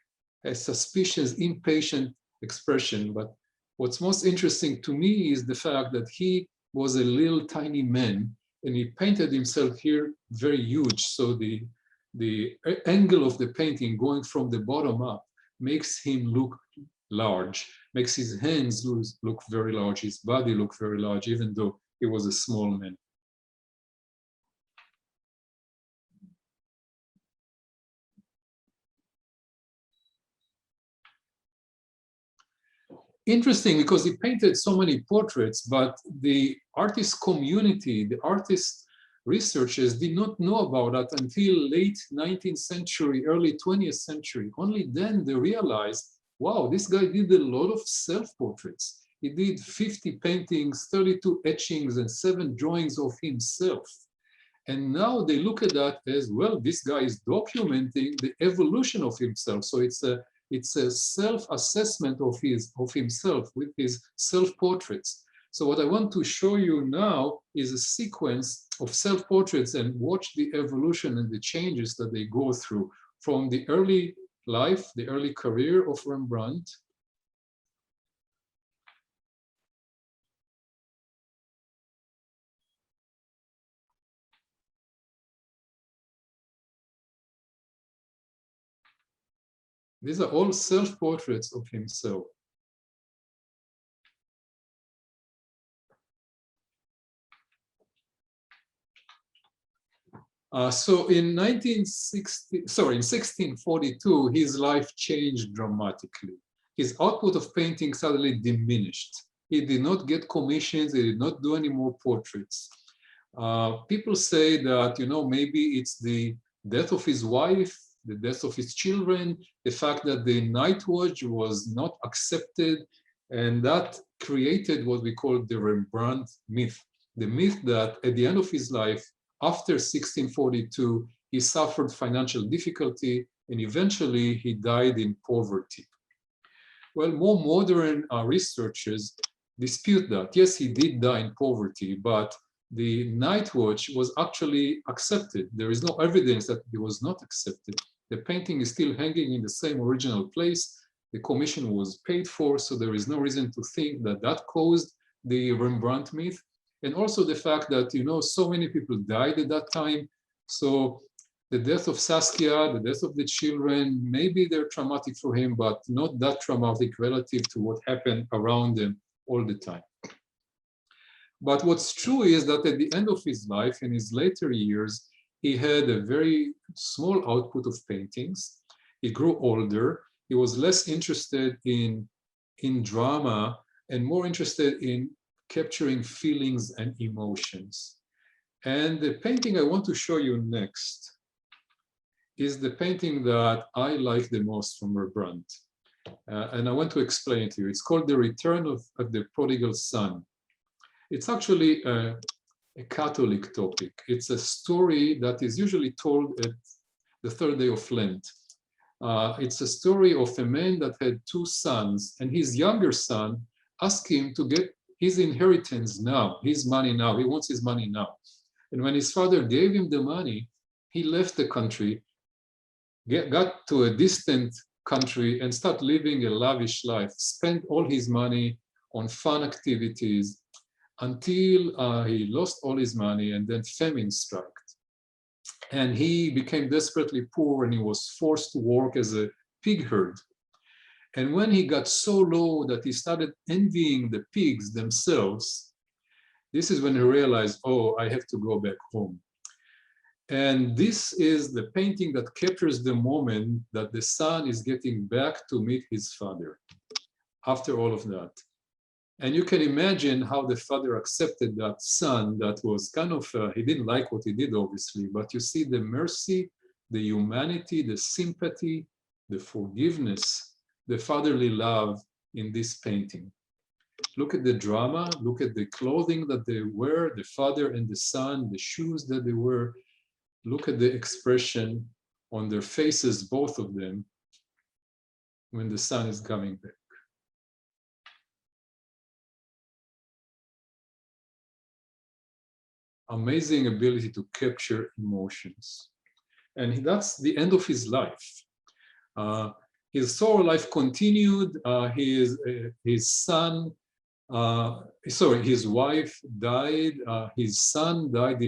a suspicious, impatient expression. But what's most interesting to me is the fact that he was a little tiny man, and he painted himself here very huge. So the angle of the painting going from the bottom up makes him look large, makes his hands look very large, his body look very large, even though he was a small man. Interesting, because he painted so many portraits, but the artist community, the artist researchers did not know about that until late 19th century, early 20th century. Only then they realized, wow, this guy did a lot of self-portraits. He did 50 paintings, 32 etchings, and 7 drawings of himself. And now they look at that as, well, this guy is documenting the evolution of himself. So it's a self-assessment of himself with his self-portraits. So what I want to show you now is a sequence of self-portraits and watch the evolution and the changes that they go through from the early life, the early career of Rembrandt. These are all self-portraits of himself. So in 1642, his life changed dramatically. His output of painting suddenly diminished. He did not get commissions. He did not do any more portraits. People say that, maybe it's the death of his wife, the death of his children, the fact that the night watch was not accepted, and that created what we call the Rembrandt myth. The myth that at the end of his life, after 1642, he suffered financial difficulty and eventually he died in poverty. Well, more modern researchers dispute that. Yes, he did die in poverty, but the night watch was actually accepted. There is no evidence that it was not accepted. The painting is still hanging in the same original place. The commission was paid for, so there is no reason to think that that caused the Rembrandt myth. And also the fact that, you know, so many people died at that time. So the death of Saskia, the death of the children, maybe they're traumatic for him, but not that traumatic relative to what happened around them all the time. But what's true is that at the end of his life, in his later years, he had a very small output of paintings. He grew older. He was less interested in drama and more interested in capturing feelings and emotions. And the painting I want to show you next is the painting that I like the most from Rembrandt. And I want to explain it to you. It's called The Return of the Prodigal Son. It's actually a Catholic topic. It's a story that is usually told at the third day of Lent. It's a story of a man that had two sons, and his younger son asked him to get his inheritance now, his money now. He wants his money now. And when his father gave him the money, he left the country, got to a distant country and started living a lavish life, spent all his money on fun activities until he lost all his money, and then famine struck. And he became desperately poor and he was forced to work as a pig herd. And when he got so low that he started envying the pigs themselves, this is when he realized, oh, I have to go back home. And this is the painting that captures the moment that the son is getting back to meet his father after all of that. And you can imagine how the father accepted that son that was kind of, he didn't like what he did, obviously, but you see the mercy, the humanity, the sympathy, the forgiveness, the fatherly love in this painting. Look at the drama, look at the clothing that they wear, the father and the son, the shoes that they wear. Look at the expression on their faces, both of them, when the son is coming back. Amazing ability to capture emotions. And that's the end of his life. His sorrow life continued. His son, his wife died. His son died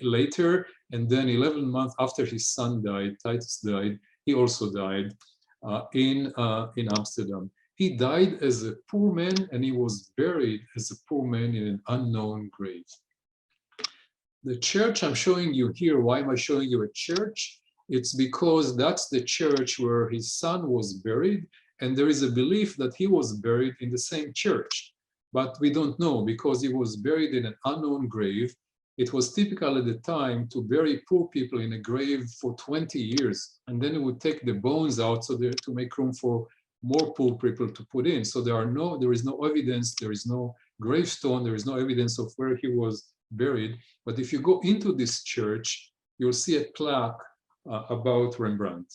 later, and then 11 months after his son died, Titus died. He also died in Amsterdam. He died as a poor man, and he was buried as a poor man in an unknown grave. The church I'm showing you here, why am I showing you a church? It's because that's the church where his son was buried, and there is a belief that he was buried in the same church. But we don't know, because he was buried in an unknown grave. It was typical at the time to bury poor people in a grave for 20 years, and then it would take the bones out so to make room for more poor people to put in. So there is no evidence, there is no gravestone, there is no evidence of where he was buried. But if you go into this church, you'll see a plaque about Rembrandt.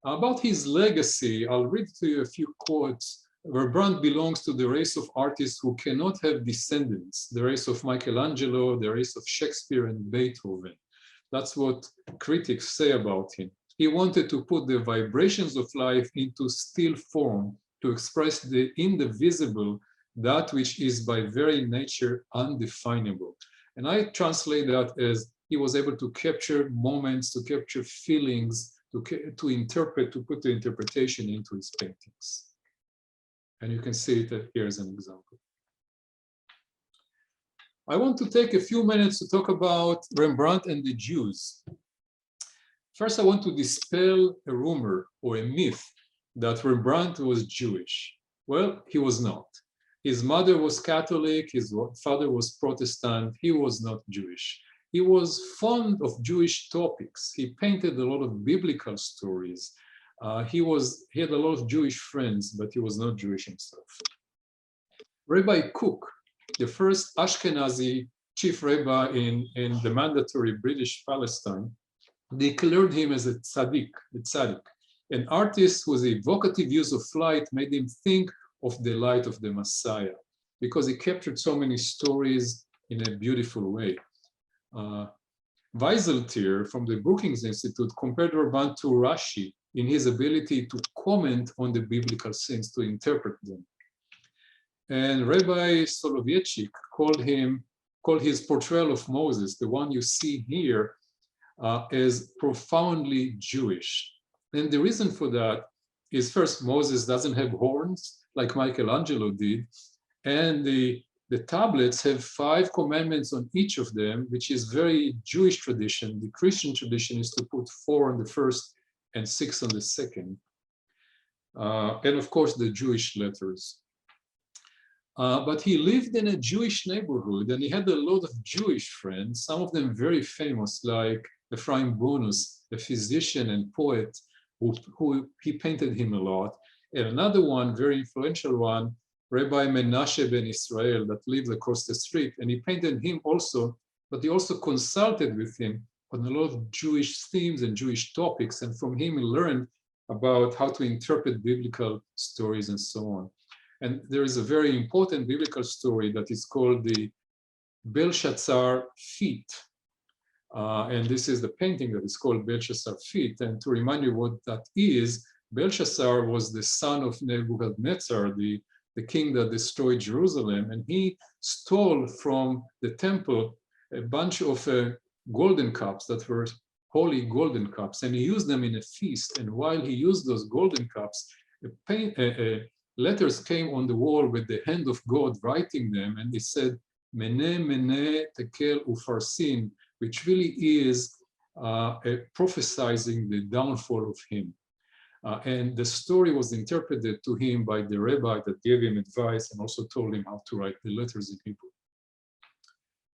About his legacy, I'll read to you a few quotes. Rembrandt belongs to the race of artists who cannot have descendants, the race of Michelangelo, the race of Shakespeare and Beethoven. That's what critics say about him. He wanted to put the vibrations of life into still form, to express in the visible that which is by very nature undefinable. And I translate that as he was able to capture moments, to capture feelings, to interpret, to put the interpretation into his paintings. And you can see it here as an example. I want to take a few minutes to talk about Rembrandt and the Jews. First, I want to dispel a rumor or a myth that Rembrandt was Jewish. Well, he was not. His mother was Catholic, his father was Protestant, he was not Jewish. He was fond of Jewish topics. He painted a lot of biblical stories. He had a lot of Jewish friends, but he was not Jewish himself. Rabbi Cook, the first Ashkenazi chief rabbi in the mandatory British Palestine, declared him as a tzaddik, an artist whose evocative use of light made him think of the light of the Messiah, because he captured so many stories in a beautiful way. Wieseltier from the Brookings Institute compared Rembrandt to Rashi in his ability to comment on the biblical scenes, to interpret them. And Rabbi Soloveitchik called his Portrayal of Moses, the one you see here, as profoundly Jewish. And the reason for that is, first, Moses doesn't have horns like Michelangelo did, and the tablets have 5 commandments on each of them, which is very Jewish tradition. The Christian tradition is to put 4 on the first and 6 on the second. And of course, the Jewish letters. But he lived in a Jewish neighborhood, and he had a lot of Jewish friends, some of them very famous, like Ephraim Bonus, a physician and poet who he painted him a lot. And another one, very influential one, Rabbi Menashe ben Israel, that lived across the street, and he painted him also, but he also consulted with him on a lot of Jewish themes and Jewish topics, and from him he learned about how to interpret biblical stories and so on. And there is a very important biblical story that is called the Belshazzar feat. And this is the painting that is called Belshazzar feat. And to remind you what that is, Belshazzar was the son of Nebuchadnezzar, the king that destroyed Jerusalem, and he stole from the temple a bunch of golden cups that were holy golden cups, and he used them in a feast. And while he used those golden cups, letters came on the wall with the hand of God writing them, and he said, Mene, Mene, Tekel, Ufarsin, which really is prophesizing the downfall of him. And the story was interpreted to him by the rabbi that gave him advice and also told him how to write the letters in Hebrew.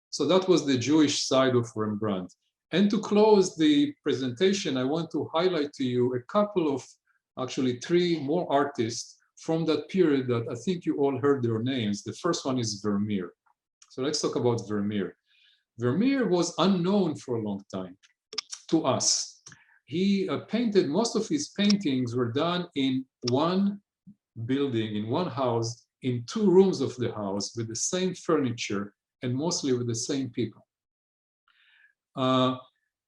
So that was the Jewish side of Rembrandt. And to close the presentation, I want to highlight to you a couple of, actually 3 more artists from that period that I think you all heard their names. The first one is Vermeer. So let's talk about Vermeer. Vermeer was unknown for a long time to us. He painted, most of his paintings were done in one building, in one house, in 2 rooms of the house with the same furniture and mostly with the same people.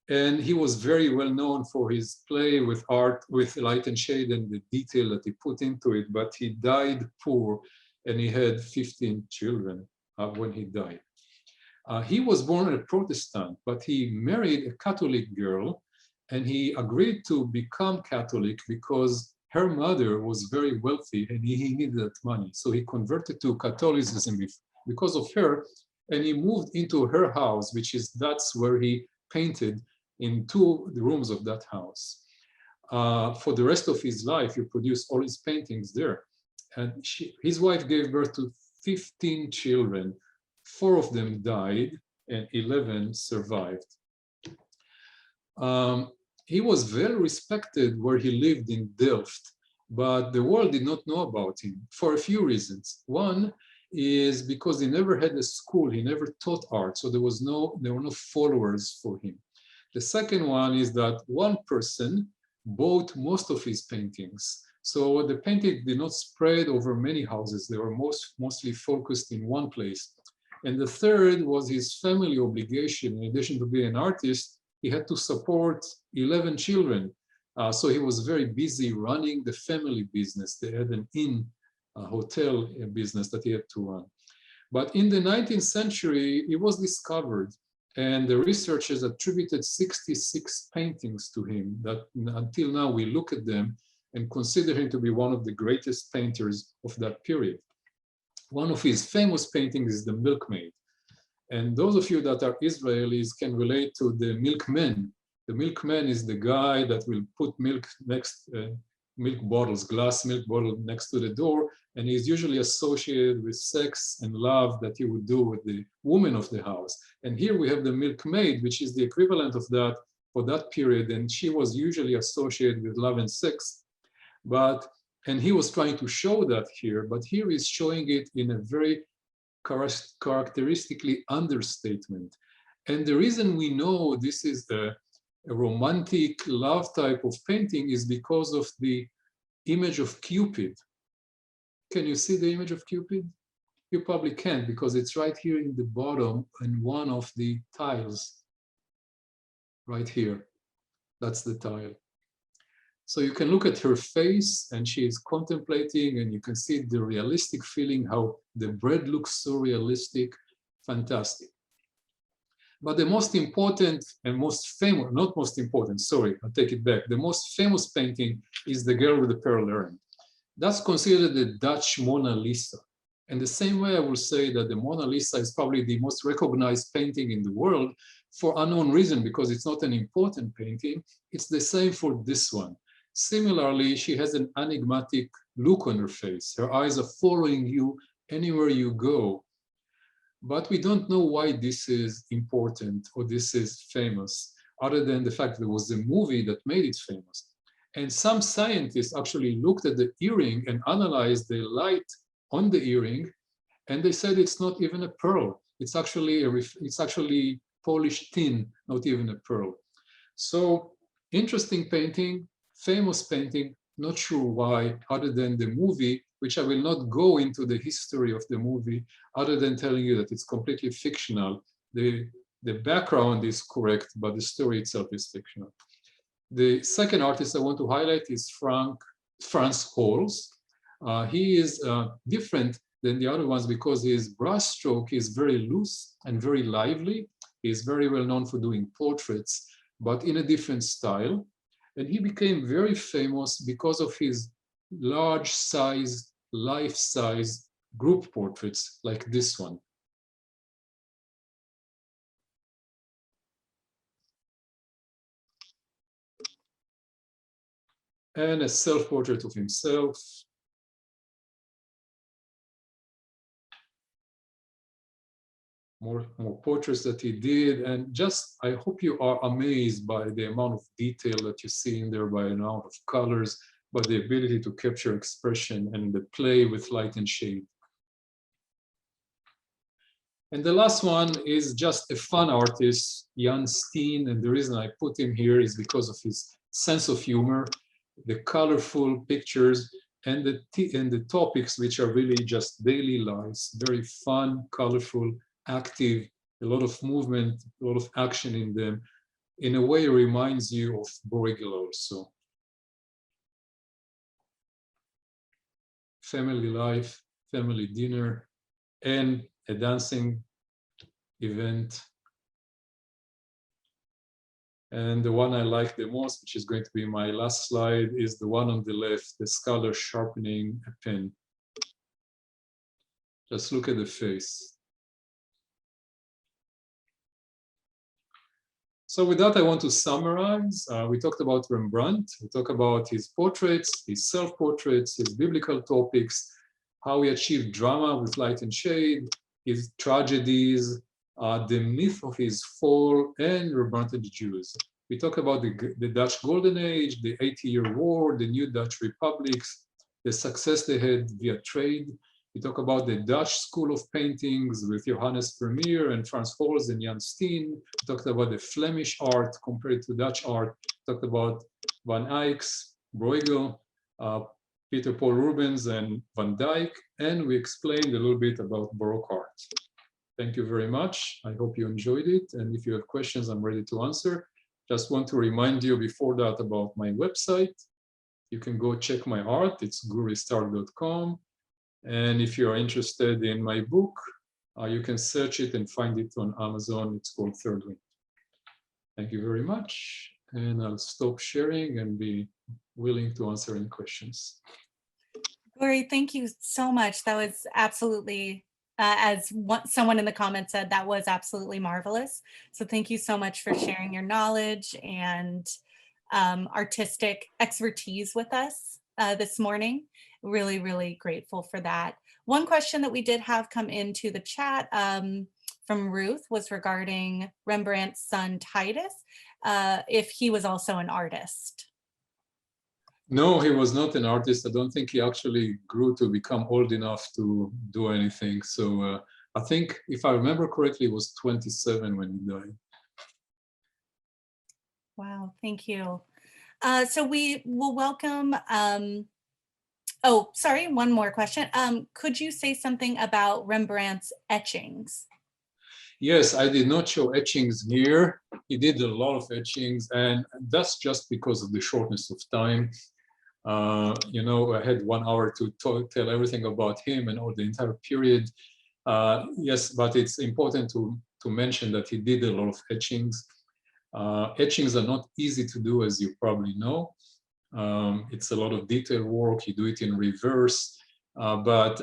And he was very well known for his play with art, with light and shade and the detail that he put into it, but he died poor and he had 15 children when he died. He was born a Protestant, but he married a Catholic girl, and he agreed to become Catholic because her mother was very wealthy and he needed that money. So he converted to Catholicism because of her, and he moved into her house, that's where he painted in 2 rooms of that house. For the rest of his life, he produced all his paintings there. And his wife gave birth to 15 children. 4 of them died and 11 survived. He was well respected where he lived in Delft, but the world did not know about him for a few reasons. One is because he never had a school, he never taught art, so there were no followers for him. The second one is that one person bought most of his paintings. So the painting did not spread over many houses, they were mostly focused in one place. And the third was his family obligation. In addition to being an artist, he had to support 11 children. So he was very busy running the family business. They had an inn, hotel business that he had to run. But in the 19th century, it was discovered, and the researchers attributed 66 paintings to him that until now we look at them and consider him to be one of the greatest painters of that period. One of his famous paintings is the Milkmaid. And those of you that are Israelis can relate to the milkman. The milkman is the guy that will put milk next, milk bottles, glass milk bottle next to the door, and he's usually associated with sex and love that he would do with the woman of the house. And here we have the milkmaid, which is the equivalent of that for that period, and she was usually associated with love and sex. But And he was trying to show that here, but here he's showing it in a very characteristically understatement. And the reason we know this is a romantic love type of painting is because of the image of Cupid. Can you see the image of Cupid? You probably can't because it's right here in the bottom in one of the tiles. Right here. That's the tile. So you can look at her face and she is contemplating, and you can see the realistic feeling, how the bread looks so realistic. Fantastic. But the most important and most famous, not most important, sorry, I'll take it back. The most famous painting is The Girl with the Pearl Earring. That's considered the Dutch Mona Lisa. And the same way I will say that the Mona Lisa is probably the most recognized painting in the world for unknown reason, because it's not an important painting. It's the same for this one. Similarly, she has an enigmatic look on her face. Her eyes are following you anywhere you go. But we don't know why this is important or this is famous, other than the fact that there was a movie that made it famous. And some scientists actually looked at the earring and analyzed the light on the earring, and they said it's not even a pearl. It's actually polished tin, not even a pearl. So interesting painting, famous painting, not sure why, other than the movie, which I will not go into the history of the movie, other than telling you that it's completely fictional. The background is correct, but the story itself is fictional. The second artist I want to highlight is Franz Holz. He is different than the other ones because his brushstroke is very loose and very lively. He is very well known for doing portraits, but in a different style. And he became very famous because of his large size, life-size group portraits like this one. And a self-portrait of himself. More portraits that he did, and just I hope you are amazed by the amount of detail that you see in there, by the amount of colors, by the ability to capture expression and the play with light and shade. And the last one is just a fun artist, Steen, and the reason I put him here is because of his sense of humor, the colorful pictures, and the topics, which are really just daily lives, very fun, colorful, active, a lot of movement, a lot of action in them. In a way, reminds you of Bruegel also. Family life, family dinner, and a dancing event. And the one I like the most, which is going to be my last slide, is the one on the left, the scholar sharpening a pen. Just look at the face. So with that, I want to summarize. We talked about Rembrandt. We talked about his portraits, his self-portraits, his biblical topics, how he achieved drama with light and shade, his tragedies, the myth of his fall, and Rembrandt and the Jews. We talk about the Dutch Golden Age, the 80-year war, the new Dutch republics, the success they had via trade. We talk about the Dutch school of paintings with Johannes Vermeer and Franz Holz and Steen. We talked about the Flemish art compared to Dutch art. We talked about Van Eyck's, Bruegel, Peter Paul Rubens, and Van Dyck. And we explained a little bit about Baroque art. Thank you very much. I hope you enjoyed it. And if you have questions, I'm ready to answer. Just want to remind you before that about my website. You can go check my art. It's GuriStark.com. And if you are interested in my book, you can search it and find it on Amazon. It's called Third Wind. Thank you very much. And I'll stop sharing and be willing to answer any questions. Guri, thank you so much. That was absolutely, someone in the comments said, that was absolutely marvelous. So thank you so much for sharing your knowledge and artistic expertise with us this morning. Really, really grateful for that. One question that we did have come into the chat from Ruth was regarding Rembrandt's son, Titus, if he was also an artist. No, he was not an artist. I don't think he actually grew to become old enough to do anything. So I think, if I remember correctly, he was 27 when he died. Wow, thank you. So we will welcome, oh, sorry, one more question. Could you say something about Rembrandt's etchings? Yes, I did not show etchings here. He did a lot of etchings, and that's just because of the shortness of time. You know, I had 1 hour to tell everything about him and all the entire period. Yes, but it's important to mention that he did a lot of etchings. Etchings are not easy to do, as you probably know. It's a lot of detail work. You do it in reverse, but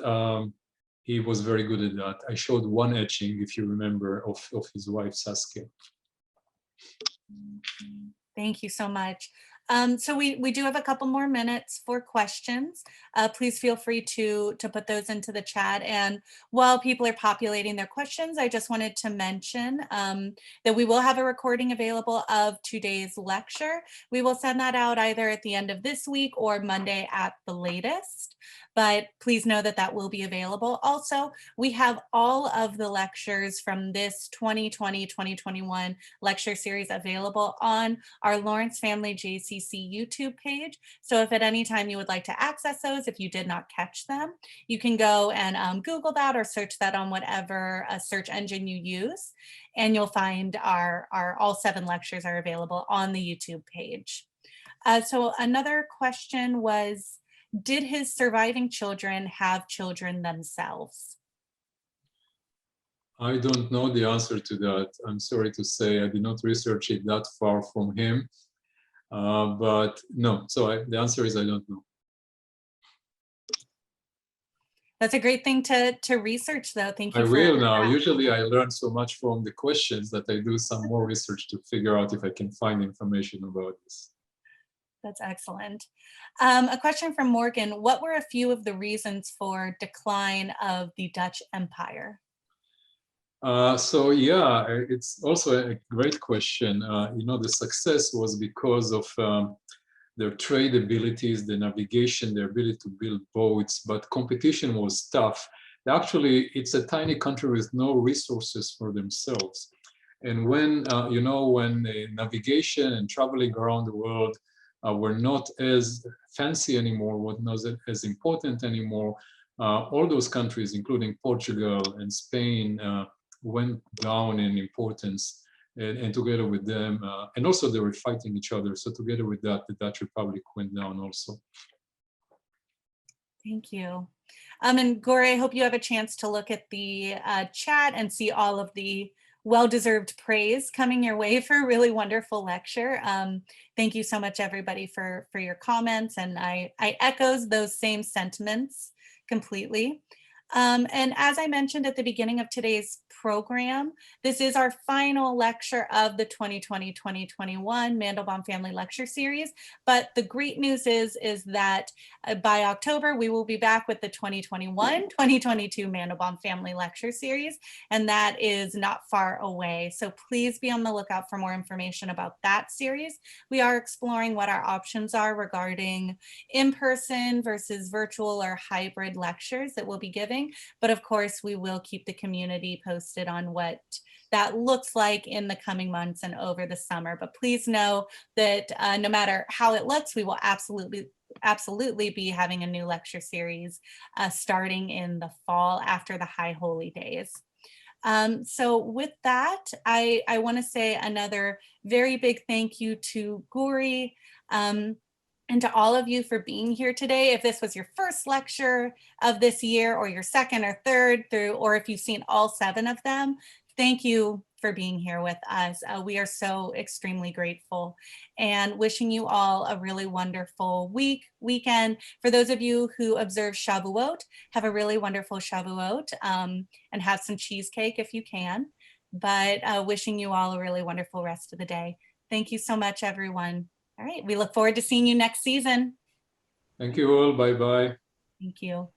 he was very good at that. I showed one etching, if you remember, of his wife, Saskia. Thank you so much. So we do have a couple more minutes for questions. Please feel free to put those into the chat. And while people are populating their questions, I just wanted to mention that we will have a recording available of today's lecture. We will send that out either at the end of this week or Monday at the latest. But please know that that will be available. Also, we have all of the lectures from this 2020-2021 lecture series available on our Lawrence Family JCC YouTube page. So if at any time you would like to access those, if you did not catch them, you can go and Google that or search that on whatever search engine you use, and you'll find our all 7 lectures are available on the YouTube page. So another question was, did his surviving children have children themselves? I don't know the answer to that. I'm sorry to say, I did not research it that far from him. But no, so the answer is I don't know. That's a great thing to research, though. Thank you. I will now. Usually I learn so much from the questions that I do some more research to figure out if I can find information about this. That's excellent. A question from Morgan. What were a few of the reasons for decline of the Dutch Empire? So yeah, it's also a great question. You know, the success was because of their trade abilities, the navigation, their ability to build boats, but competition was tough. Actually, it's a tiny country with no resources for themselves. And when, you know, when navigation and traveling around the world were not as fancy anymore, was not as important anymore, all those countries, including Portugal and Spain, went down in importance, and together with them, and also they were fighting each other. So together with that, the Dutch Republic went down also. Thank you. And Guri, I hope you have a chance to look at the chat and see all of the well-deserved praise coming your way for a really wonderful lecture. Thank you so much, everybody, for your comments. And I echo those same sentiments completely. And as I mentioned at the beginning of today's program, this is our final lecture of the 2020-2021 Mandelbaum Family Lecture Series. But the great news is that by October, we will be back with the 2021-2022 Mandelbaum Family Lecture Series, and that is not far away. So please be on the lookout for more information about that series. We are exploring what our options are regarding in-person versus virtual or hybrid lectures that we'll be giving. But of course, we will keep the community posted on what that looks like in the coming months and over the summer. But please know that no matter how it looks, we will absolutely be having a new lecture series starting in the fall after the High Holy Days. So with that, I want to say another very big thank you to Guri, and to all of you for being here today. If this was your first lecture of this year, or your second or third through, or if you've seen all 7 of them, thank you for being here with us. We are so extremely grateful, and wishing you all a really wonderful weekend. For those of you who observe Shavuot, have a really wonderful Shavuot, and have some cheesecake if you can. But wishing you all a really wonderful rest of the day. Thank you so much, everyone. All right, we look forward to seeing you next season. Thank you all. Bye-bye. Thank you.